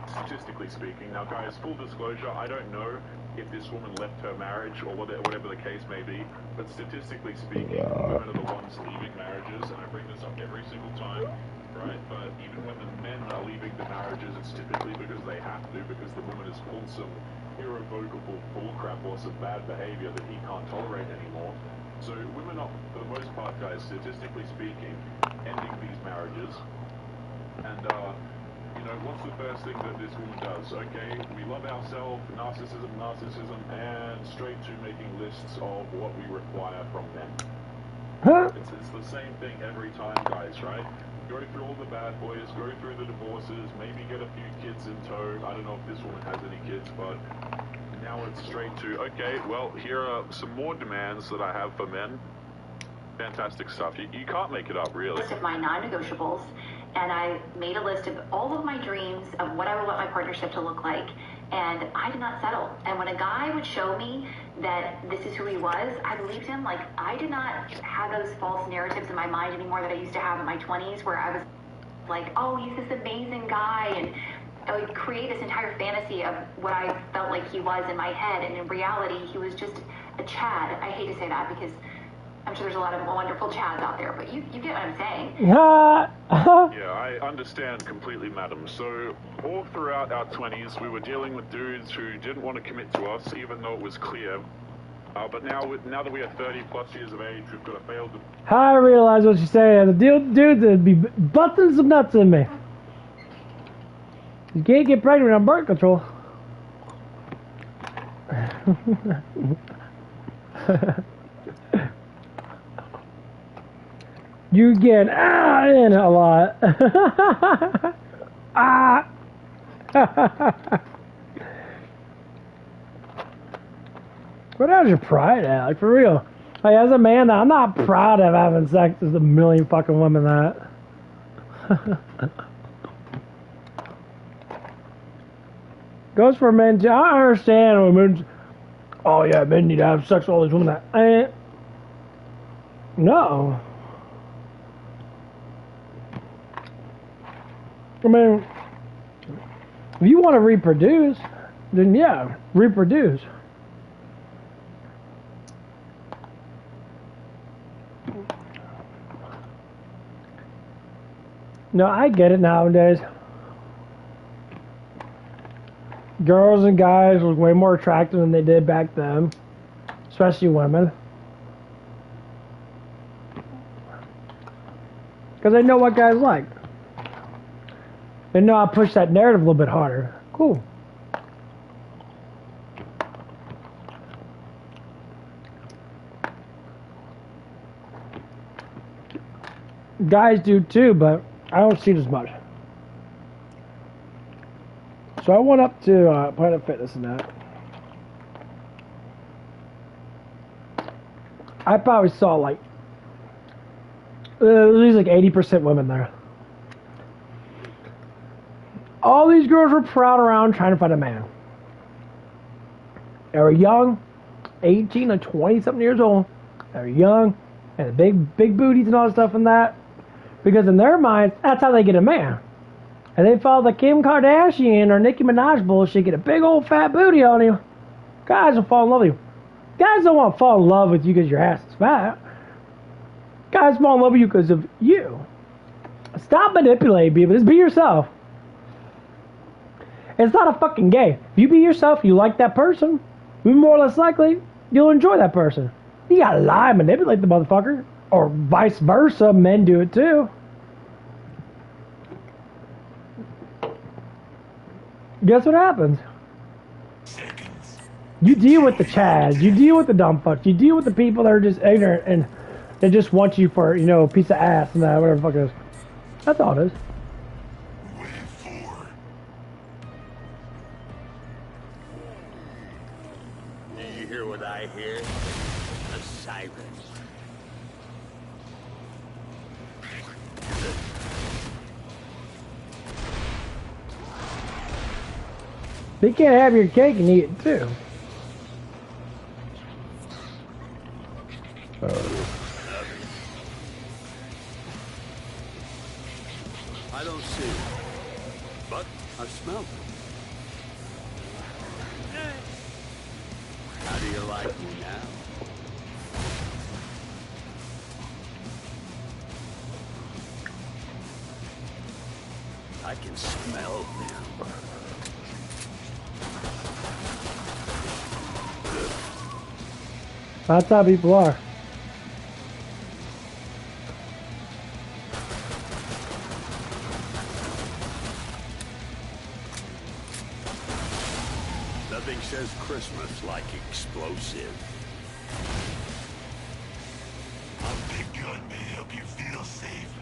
statistically speaking. Now, guys, full disclosure, I don't know if this woman left her marriage or whatever the case may be, but statistically speaking, women are the ones leaving marriages, and I bring this up every single time, right? But even when the men are leaving the marriages, it's typically because they have to, because the woman has pulled some irrevocable bullcrap or some bad behavior that he can't tolerate anymore. So women are, for the most part, guys, statistically speaking, ending these marriages. And, you know, what's the first thing that this woman does? Okay, we love ourselves, narcissism, and straight to making lists of what we require from men. Huh? It's the same thing every time, guys, right? go through all the bad boys, go through the divorces, maybe get a few kids in tow. I don't know if this woman has any kids, but now it's straight to, okay, well, here are some more demands that I have for men. Fantastic stuff. You can't make it up, really. List of my non-negotiables, and I made a list of all of my dreams of what I would want my partnership to look like, and I did not settle. And when a guy would show me that this is who he was, I believed him. Like, I did not have those false narratives in my mind anymore that I used to have in my 20s, where I was like, oh, he's this amazing guy, and I would create this entire fantasy of what I felt like he was in my head, and in reality, he was just a Chad. I hate to say that because I'm sure there's a lot of wonderful Chads out there, but you get what I'm saying. Yeah, I understand completely, madam. So, all throughout our 20s, we were dealing with dudes who didn't want to commit to us, even though it was clear. But now that we are 30 plus years of age, we've got a failed... I realize what you're saying. The dude that'd be busting some nuts in me. You can't get pregnant on birth control. You get in a lot. What how's your pride at? Like, for real. Like, as a man, I'm not proud of having sex with a million fucking women that. Goes for men too. I understand when men, oh yeah, men need to have sex with all these women that. No. I mean, if you want to reproduce, then yeah, reproduce. No, I get it nowadays. Girls and guys look way more attractive than they did back then, especially women. Because they know what guys like. They know how to push that narrative a little bit harder. Cool. Guys do too, but I don't see it as much. So I went up to Planet Fitness and that. I probably saw like at least like 80% women there. All these girls were proud around trying to find a man. They were young, 18 to 20 something years old. They were young, and big booties and all that stuff and that. Because in their minds, that's how they get a man. And they follow the Kim Kardashian or Nicki Minaj bullshit, get a big old fat booty on you. Guys will fall in love with you. Guys don't want to fall in love with you because your ass is fat. Guys fall in love with you because of you. Stop manipulating people. Just be yourself. It's not a fucking game. If you be yourself, you like that person, you're more or less likely you'll enjoy that person. You gotta lie and manipulate the motherfucker. Or vice versa, men do it too. Guess what happens? Seconds. You deal with the chads, you deal with the dumb fucks, you deal with the people that are just ignorant and they just want you for, you know, a piece of ass and that, whatever the fuck it is. That's all it is. Wave 4. Do you hear what I hear? A siren. They can't have your cake and eat it too. I don't see it, but I smell it. How do you like me now? I can smell them. That's how people are. Nothing says Christmas like explosive. A big gun may help you feel safe,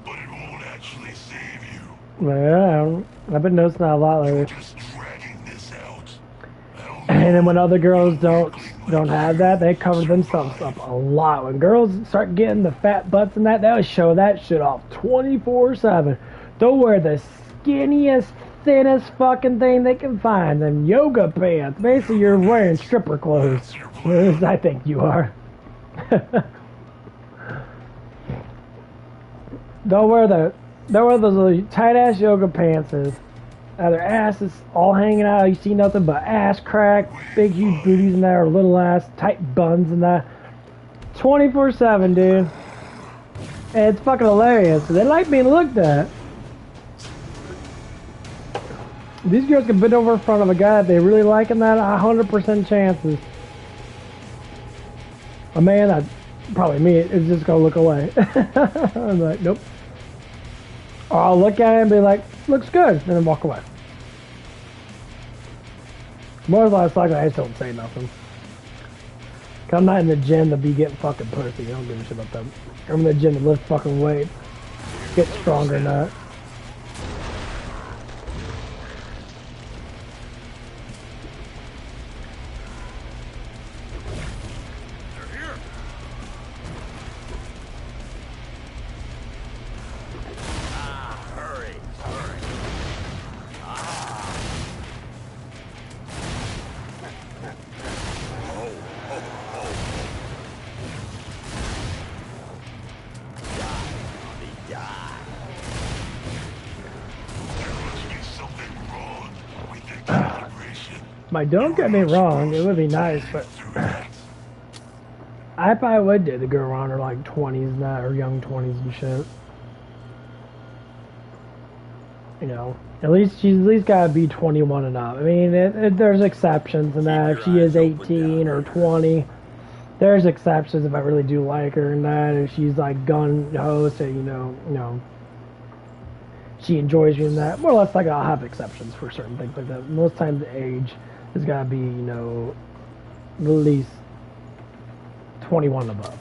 but it won't actually actually save you. Yeah, I've been noticing that a lot lately. Just dragging this out. And then when other girls don't have that, they cover themselves up a lot. When girls start getting the fat butts and that, they'll show that shit off 24/7. They'll wear the skinniest, thinnest fucking thing they can find. Them yoga pants. Basically, you're wearing stripper clothes. As I think you are. They'll wear those little tight ass yoga pants. Their ass is all hanging out. You see nothing but ass crack, big huge booties in there, or little ass, tight buns and that. 24/7, dude. And it's fucking hilarious. They like being looked at. These girls can bend over in front of a guy if they really like him, that 100% chances. A man, that probably me, is just gonna look away. I'm like, nope. Or I'll look at it and be like, looks good, and then walk away. More or less likely, I just don't say nothing. Cause I'm not in the gym to be getting fucking pussy. I don't give a shit about them. I'm in the gym to lift fucking weights, get stronger than that. Like, don't get me wrong, it would be nice, but I probably would date a girl around her like 20s and that, or young 20s and shit. You know, at least she's at least gotta be 21 and up. I mean, there's exceptions in that. If she is 18 or 20, there's exceptions if I really do like her and that. If she's like gun-ho, say, you know, she enjoys you and that. More or less, like, I'll have exceptions for certain things like that. Most times, age has got to be, you know, at least 21 above.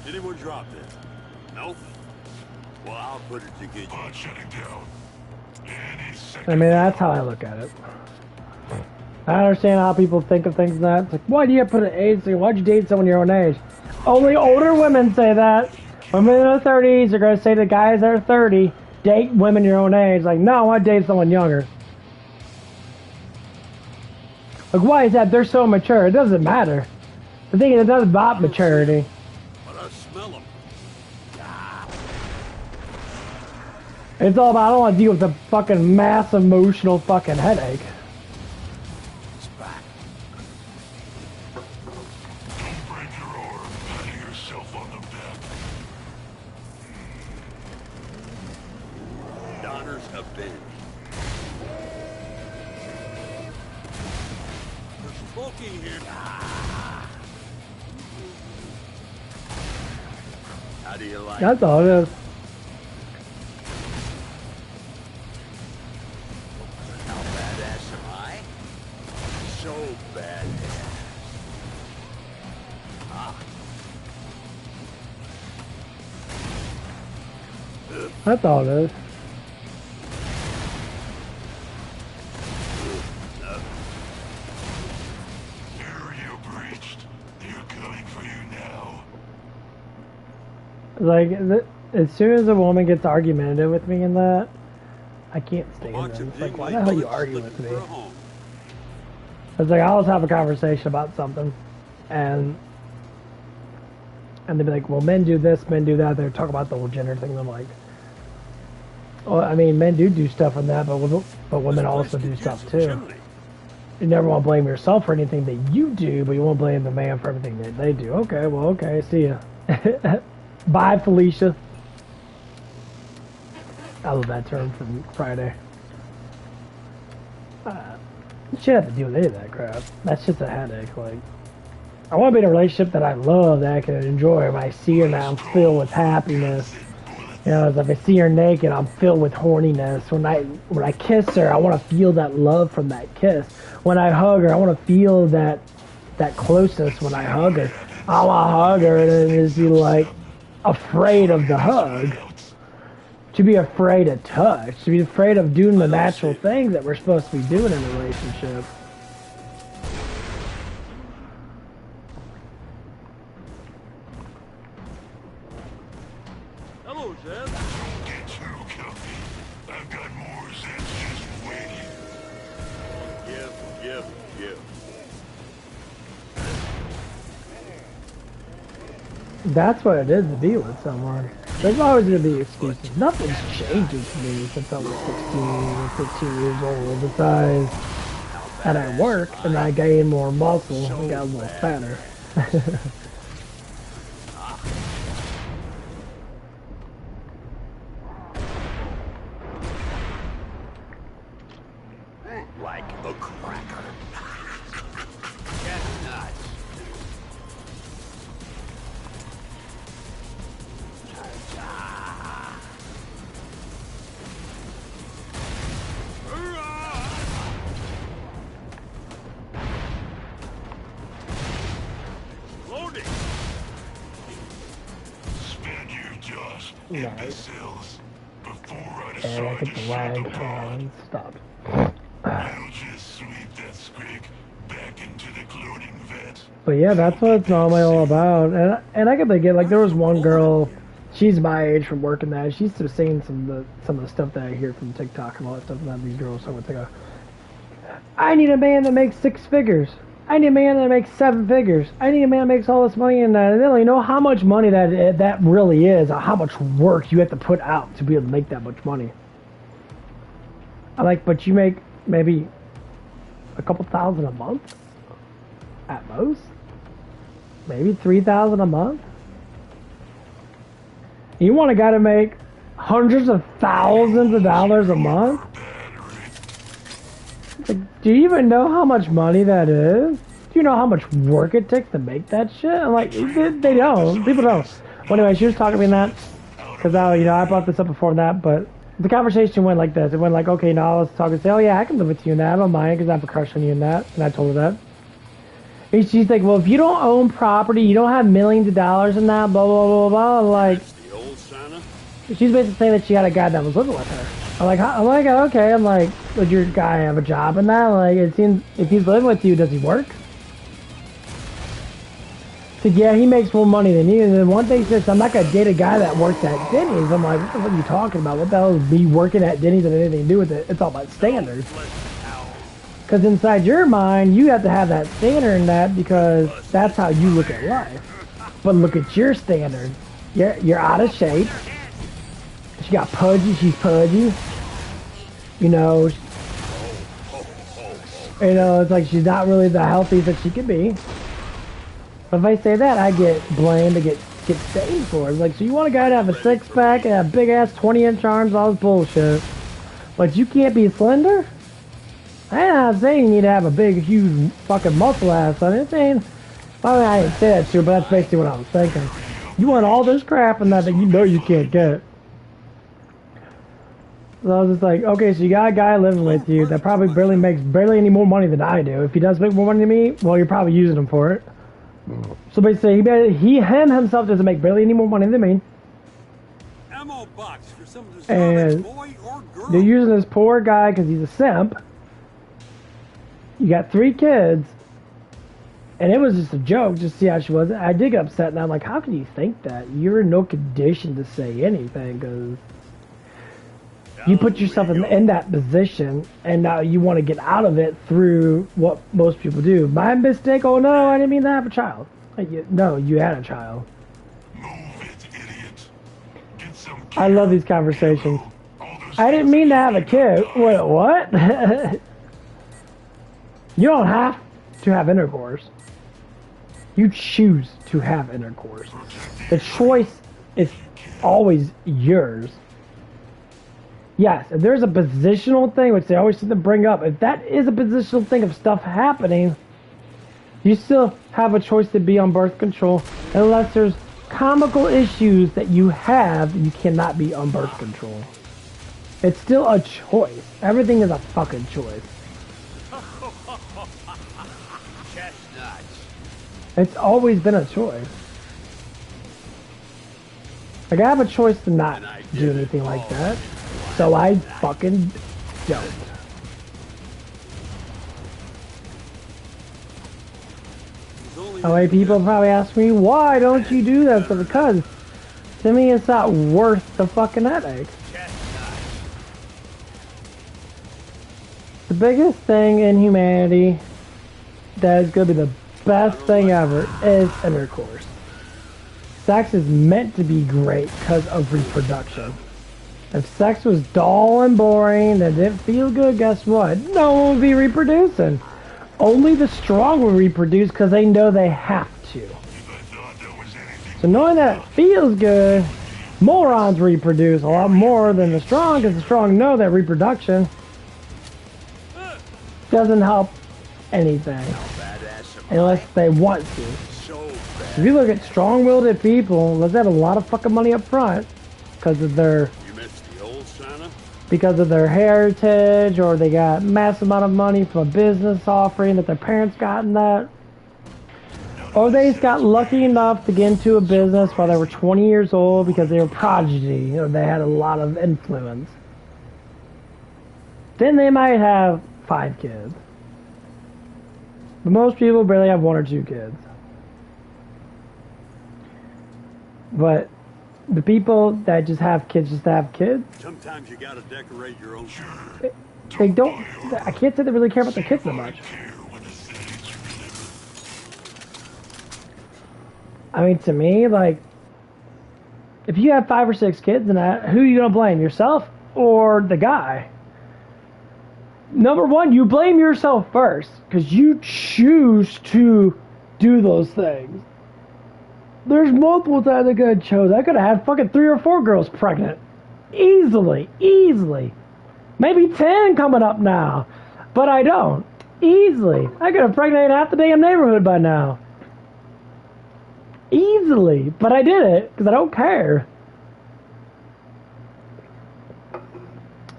Anyone drop this? Nope. Well, I'll put it to good use. Shutting down. I mean, that's how I look at it. I understand how people think of things like that. It's like, why do you put an age thing? Why'd you date someone your own age? Only older women say that. Women in their 30s are going to say to guys that are 30, date women your own age. Like, no, I want to date someone younger. Like, why is that? They're so mature. It doesn't matter. The thing is, it's not about maturity. But I smell them. It's all about, I don't want to deal with a fucking mass emotional fucking headache. It's back. Don't break your arm, patting yourself on the back. Donner's avenged. There's smoking here. How do you like That's all it is. How badass am I? So badass. That's all it is. Area breached. They're coming for you now. Like, as soon as a woman gets argumentative with me in that, I can't stand it. It's like, why the hell you argue with me? It's like, I'll just have a conversation about something, and they'd be like, well, men do this, men do that. They talk about the whole gender thing, and I'm like, well, I mean, men do stuff on that, but women also do stuff too. You never want to blame yourself for anything that you do, but you won't blame the man for everything that they do. Okay, well, okay, see ya. Bye, Felicia. I love that term from Friday. You shouldn't have to deal with any of that crap. That's just a headache. Like, I want to be in a relationship that I love, that I can enjoy. When I see her now, I'm filled with happiness. You know, if I see her naked, I'm filled with horniness. When I kiss her, I want to feel that love from that kiss. When I hug her, I want to feel that closeness when I hug her. I want to hug her and just be like afraid of the hug. To be afraid of touch. To be afraid of doing the natural things that we're supposed to be doing in a relationship. Hello, Zed. Get through, Kelpie. I've got more Zeds just waiting. Give. That's what it is to be with someone. There's always going to be excuses. Nothing's changing to me since I was 16 or 15 years old. Besides that I work and I gain more muscle and got a little fatter. Like a cracker. Get nuts. Loading. Spend your jaws, Nice. imbeciles. Before I And I decide think to the shut lag the pod, stopped. I'll just sweep that squig back into the cloning vet. But yeah, that's what it's normally all about. And I can think it, like there was one girl, she's my age from working that. She's just saying some of the stuff that I hear from TikTok and all that stuff that these girls talk about. I need a man that makes 6 figures. I need a man that makes 7 figures. I need a man that makes all this money, and they don't really know how much money that really is, or how much work you have to put out to be able to make that much money. I'm like, but you make maybe a couple thousand a month at most, maybe 3,000 a month. You want a guy to make hundreds of thousands of dollars a month? Like, do you even know how much money that is? Do you know how much work it takes to make that shit? I'm like, they don't. People don't. Well, anyway, she was talking to me in that, because I brought this up before that, but the conversation went like this. It went like, okay, now I was talking, say, oh yeah, I can live with you in that. I don't mind, because I have a crush on you in that. And I told her that. And she's like, well, if you don't own property, you don't have millions of dollars in that, blah, blah, blah, blah. Like, The old Santa? she's basically saying that she had a guy that was living with her. I'm like, okay. I'm like, would your guy have a job in that? Like, it seems, if he's living with you, does he work? So yeah, he makes more money than you. And then one thing says, I'm not gonna date a guy that works at Denny's. I'm like, what the fuck are you talking about? What the hell is me working at Denny's and anything to do with it? It's all about standards. Because inside your mind, you have to have that standard in that, because that's how you look at life. But look at your standard. You're out of shape. She got pudgy. She's pudgy. It's like she's not really the healthiest that she could be. But if I say that, I get blamed, I get stained for it. It's like, so you want a guy to have a 6-pack and have big ass 20-inch arms, all this bullshit, but you can't be slender? I'm not saying you need to have a big, huge fucking muscle ass. I'm saying, well, I didn't say that to her, but that's basically what I was thinking. You want all this crap and that you know you can't get. So I was just like, okay, so you got a guy living with you that probably makes barely any more money than I do. If he does make more money than me, well, you're probably using him for it. So basically, himself doesn't make barely any more money than me. Ammo box for some of And boy or girl. they're using this poor guy because he's a simp. You got 3 kids. And it was just a joke, just to see how she was. I did get upset, and I'm like, how can you think that? You're in no condition to say anything, because you put yourself in that position, and now you want to get out of it through what most people do. My mistake, oh no, I didn't mean to have a child. Like, no, you had a child. Move it, idiot. Get some I love these conversations. All those I didn't mean to have a kid. Wait, what? You don't have to have intercourse. You choose to have intercourse. The choice is always yours. Yes, if there's a positional thing, which they always seem to bring up, if that is a positional thing of stuff happening, you still have a choice to be on birth control, unless there's comical issues that you have, you cannot be on birth control. It's still a choice. Everything is a fucking choice. Chestnuts. It's always been a choice. Like, I have a choice to not do anything like that, so I fucking don't. Oh, wait, people probably ask me, why don't you do that? So because, to me, it's not worth the fucking headache. The biggest thing in humanity that is going to be the best thing ever is intercourse. Sex is meant to be great because of reproduction. If sex was dull and boring, that didn't feel good, guess what? No one would be reproducing. Only the strong will reproduce because they know they have to. So knowing that it feels good, morons reproduce a lot more than the strong because the strong know that reproduction doesn't help anything unless they want to. If you look at strong-willed people, let's have a lot of fucking money up front because of their heritage, or they got massive amount of money from a business offering that their parents got in that, or they just got lucky enough to get into a business while they were 20 years old because they were prodigy or they had a lot of influence. Then they might have 5 kids. But most people barely have 1 or 2 kids. But the people that just have kids just to have kids, sometimes you gotta decorate your own. they don't, I can't say they really care about their kids that much. I mean, to me, like, if you have 5 or 6 kids and that, who are you gonna blame, yourself or the guy? Number one, you blame yourself first because you choose to do those things. There's multiple times I could have chose. I could have had fucking 3 or 4 girls pregnant. Easily. Maybe 10 coming up now. But I don't. Easily. I could have impregnated half the damn neighborhood by now. Easily. But I did it because I don't care.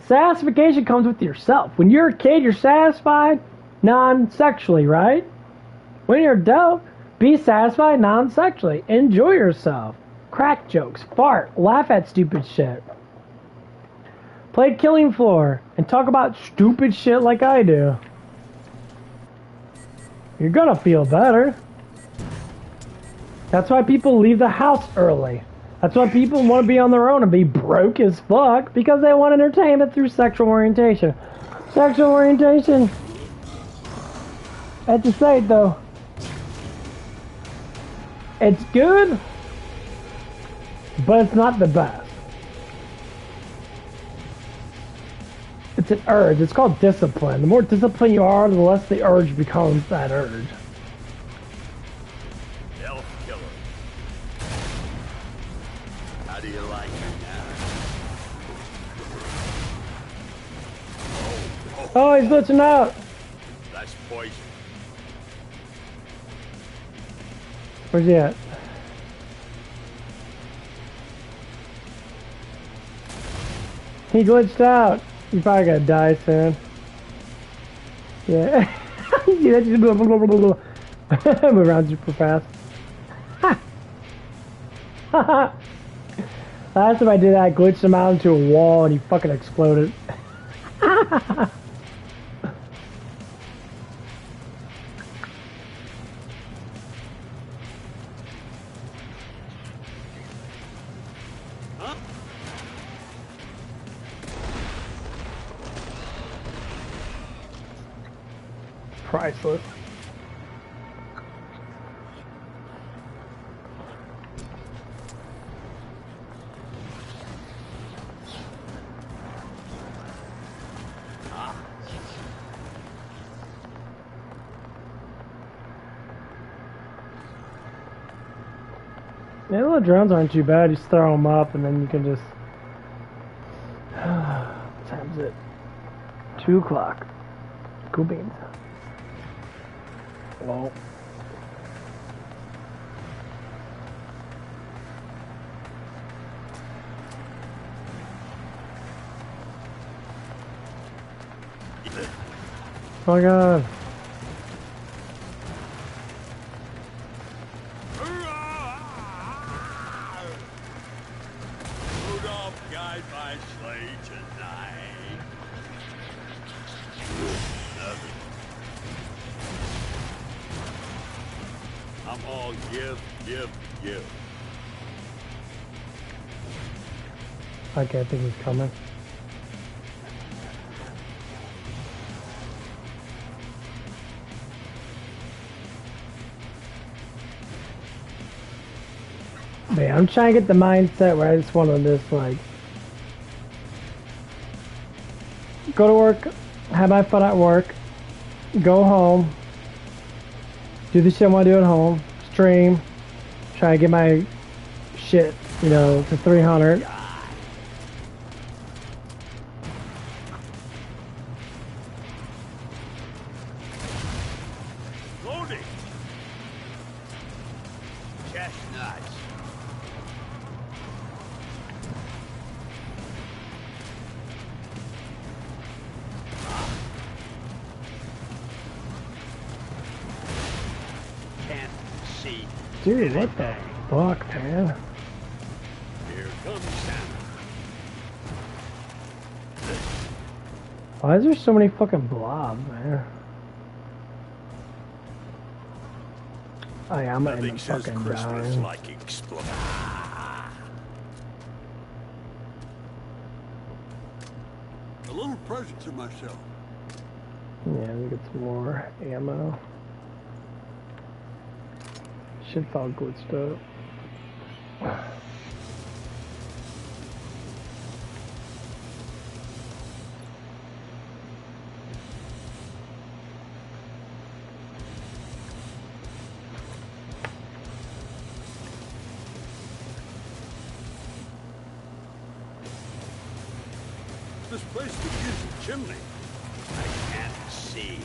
Satisfaction comes with yourself. When you're a kid, you're satisfied non-sexually, right? When you're adult, be satisfied non-sexually. Enjoy yourself. Crack jokes. Fart. Laugh at stupid shit. Play Killing Floor and talk about stupid shit like I do. You're gonna feel better. That's why people leave the house early. That's why people want to be on their own and be broke as fuck because they want entertainment through sexual orientation. Sexual orientation, I have to say it though, it's good, but it's not the best. It's an urge. It's called discipline. The more disciplined you are, the less the urge becomes that urge. Elf killer. How do you like it now? Oh, he's glitching out. That's poison. Where's he at? He glitched out. He's probably gonna die soon. Yeah. Yeah, just blah, blah, blah, blah, blah. Move around super fast. Ha! Last time I did that, I glitched him out into a wall and he fucking exploded. Priceless. Yeah, the drones aren't too bad. You just throw them up and then you can just... What time is it? 2 o'clock. Cool beans. Well... my god. Rudolph guide my sleigh tonight. Nothing. I'm all give. Okay, I think he's coming. Man, I'm trying to get the mindset where I just want to just like go to work, have my fun at work, go home, do the shit I want to do at home, stream, try to get my shit, you know, to 300. Loading. Chestnuts. Can't see. Dude, what the fuck, man? Here comes Santa. Why is there so many fucking blobs, man? Oh yeah, I'm gonna end Nothing up says fucking Christmas dying. like explosion. A little present to myself. Yeah, let me get some more ammo. Shit's all glitched up. This place could use a chimney. I can't see.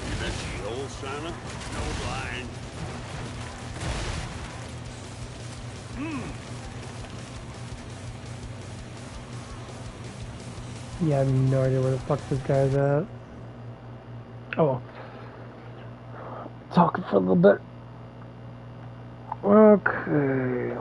You mentioned old Santa? No line. Yeah, I have no idea where the fuck this guy's at. Oh. Talking for a little bit. Okay.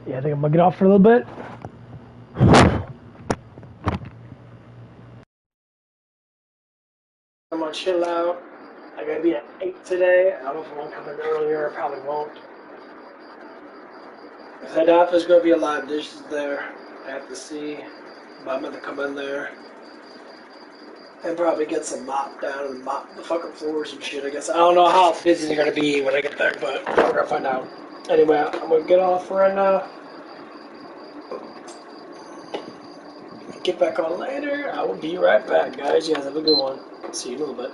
Yeah, I think I'm gonna get off for a little bit. I'm gonna chill out. I gotta be at 8 today. I don't know if I want to come in earlier. I probably won't. If I doubt there's gonna be a lot of dishes there, I have to see. But I'm gonna come in there and probably get some mop down and mop the fucking floors and shit, I guess. I don't know how busy they're gonna be when I get there, but we're gonna find out. Anyway, I'm gonna get off right now. Get back on later. I will be right back, guys. You guys have a good one. See you in a little bit.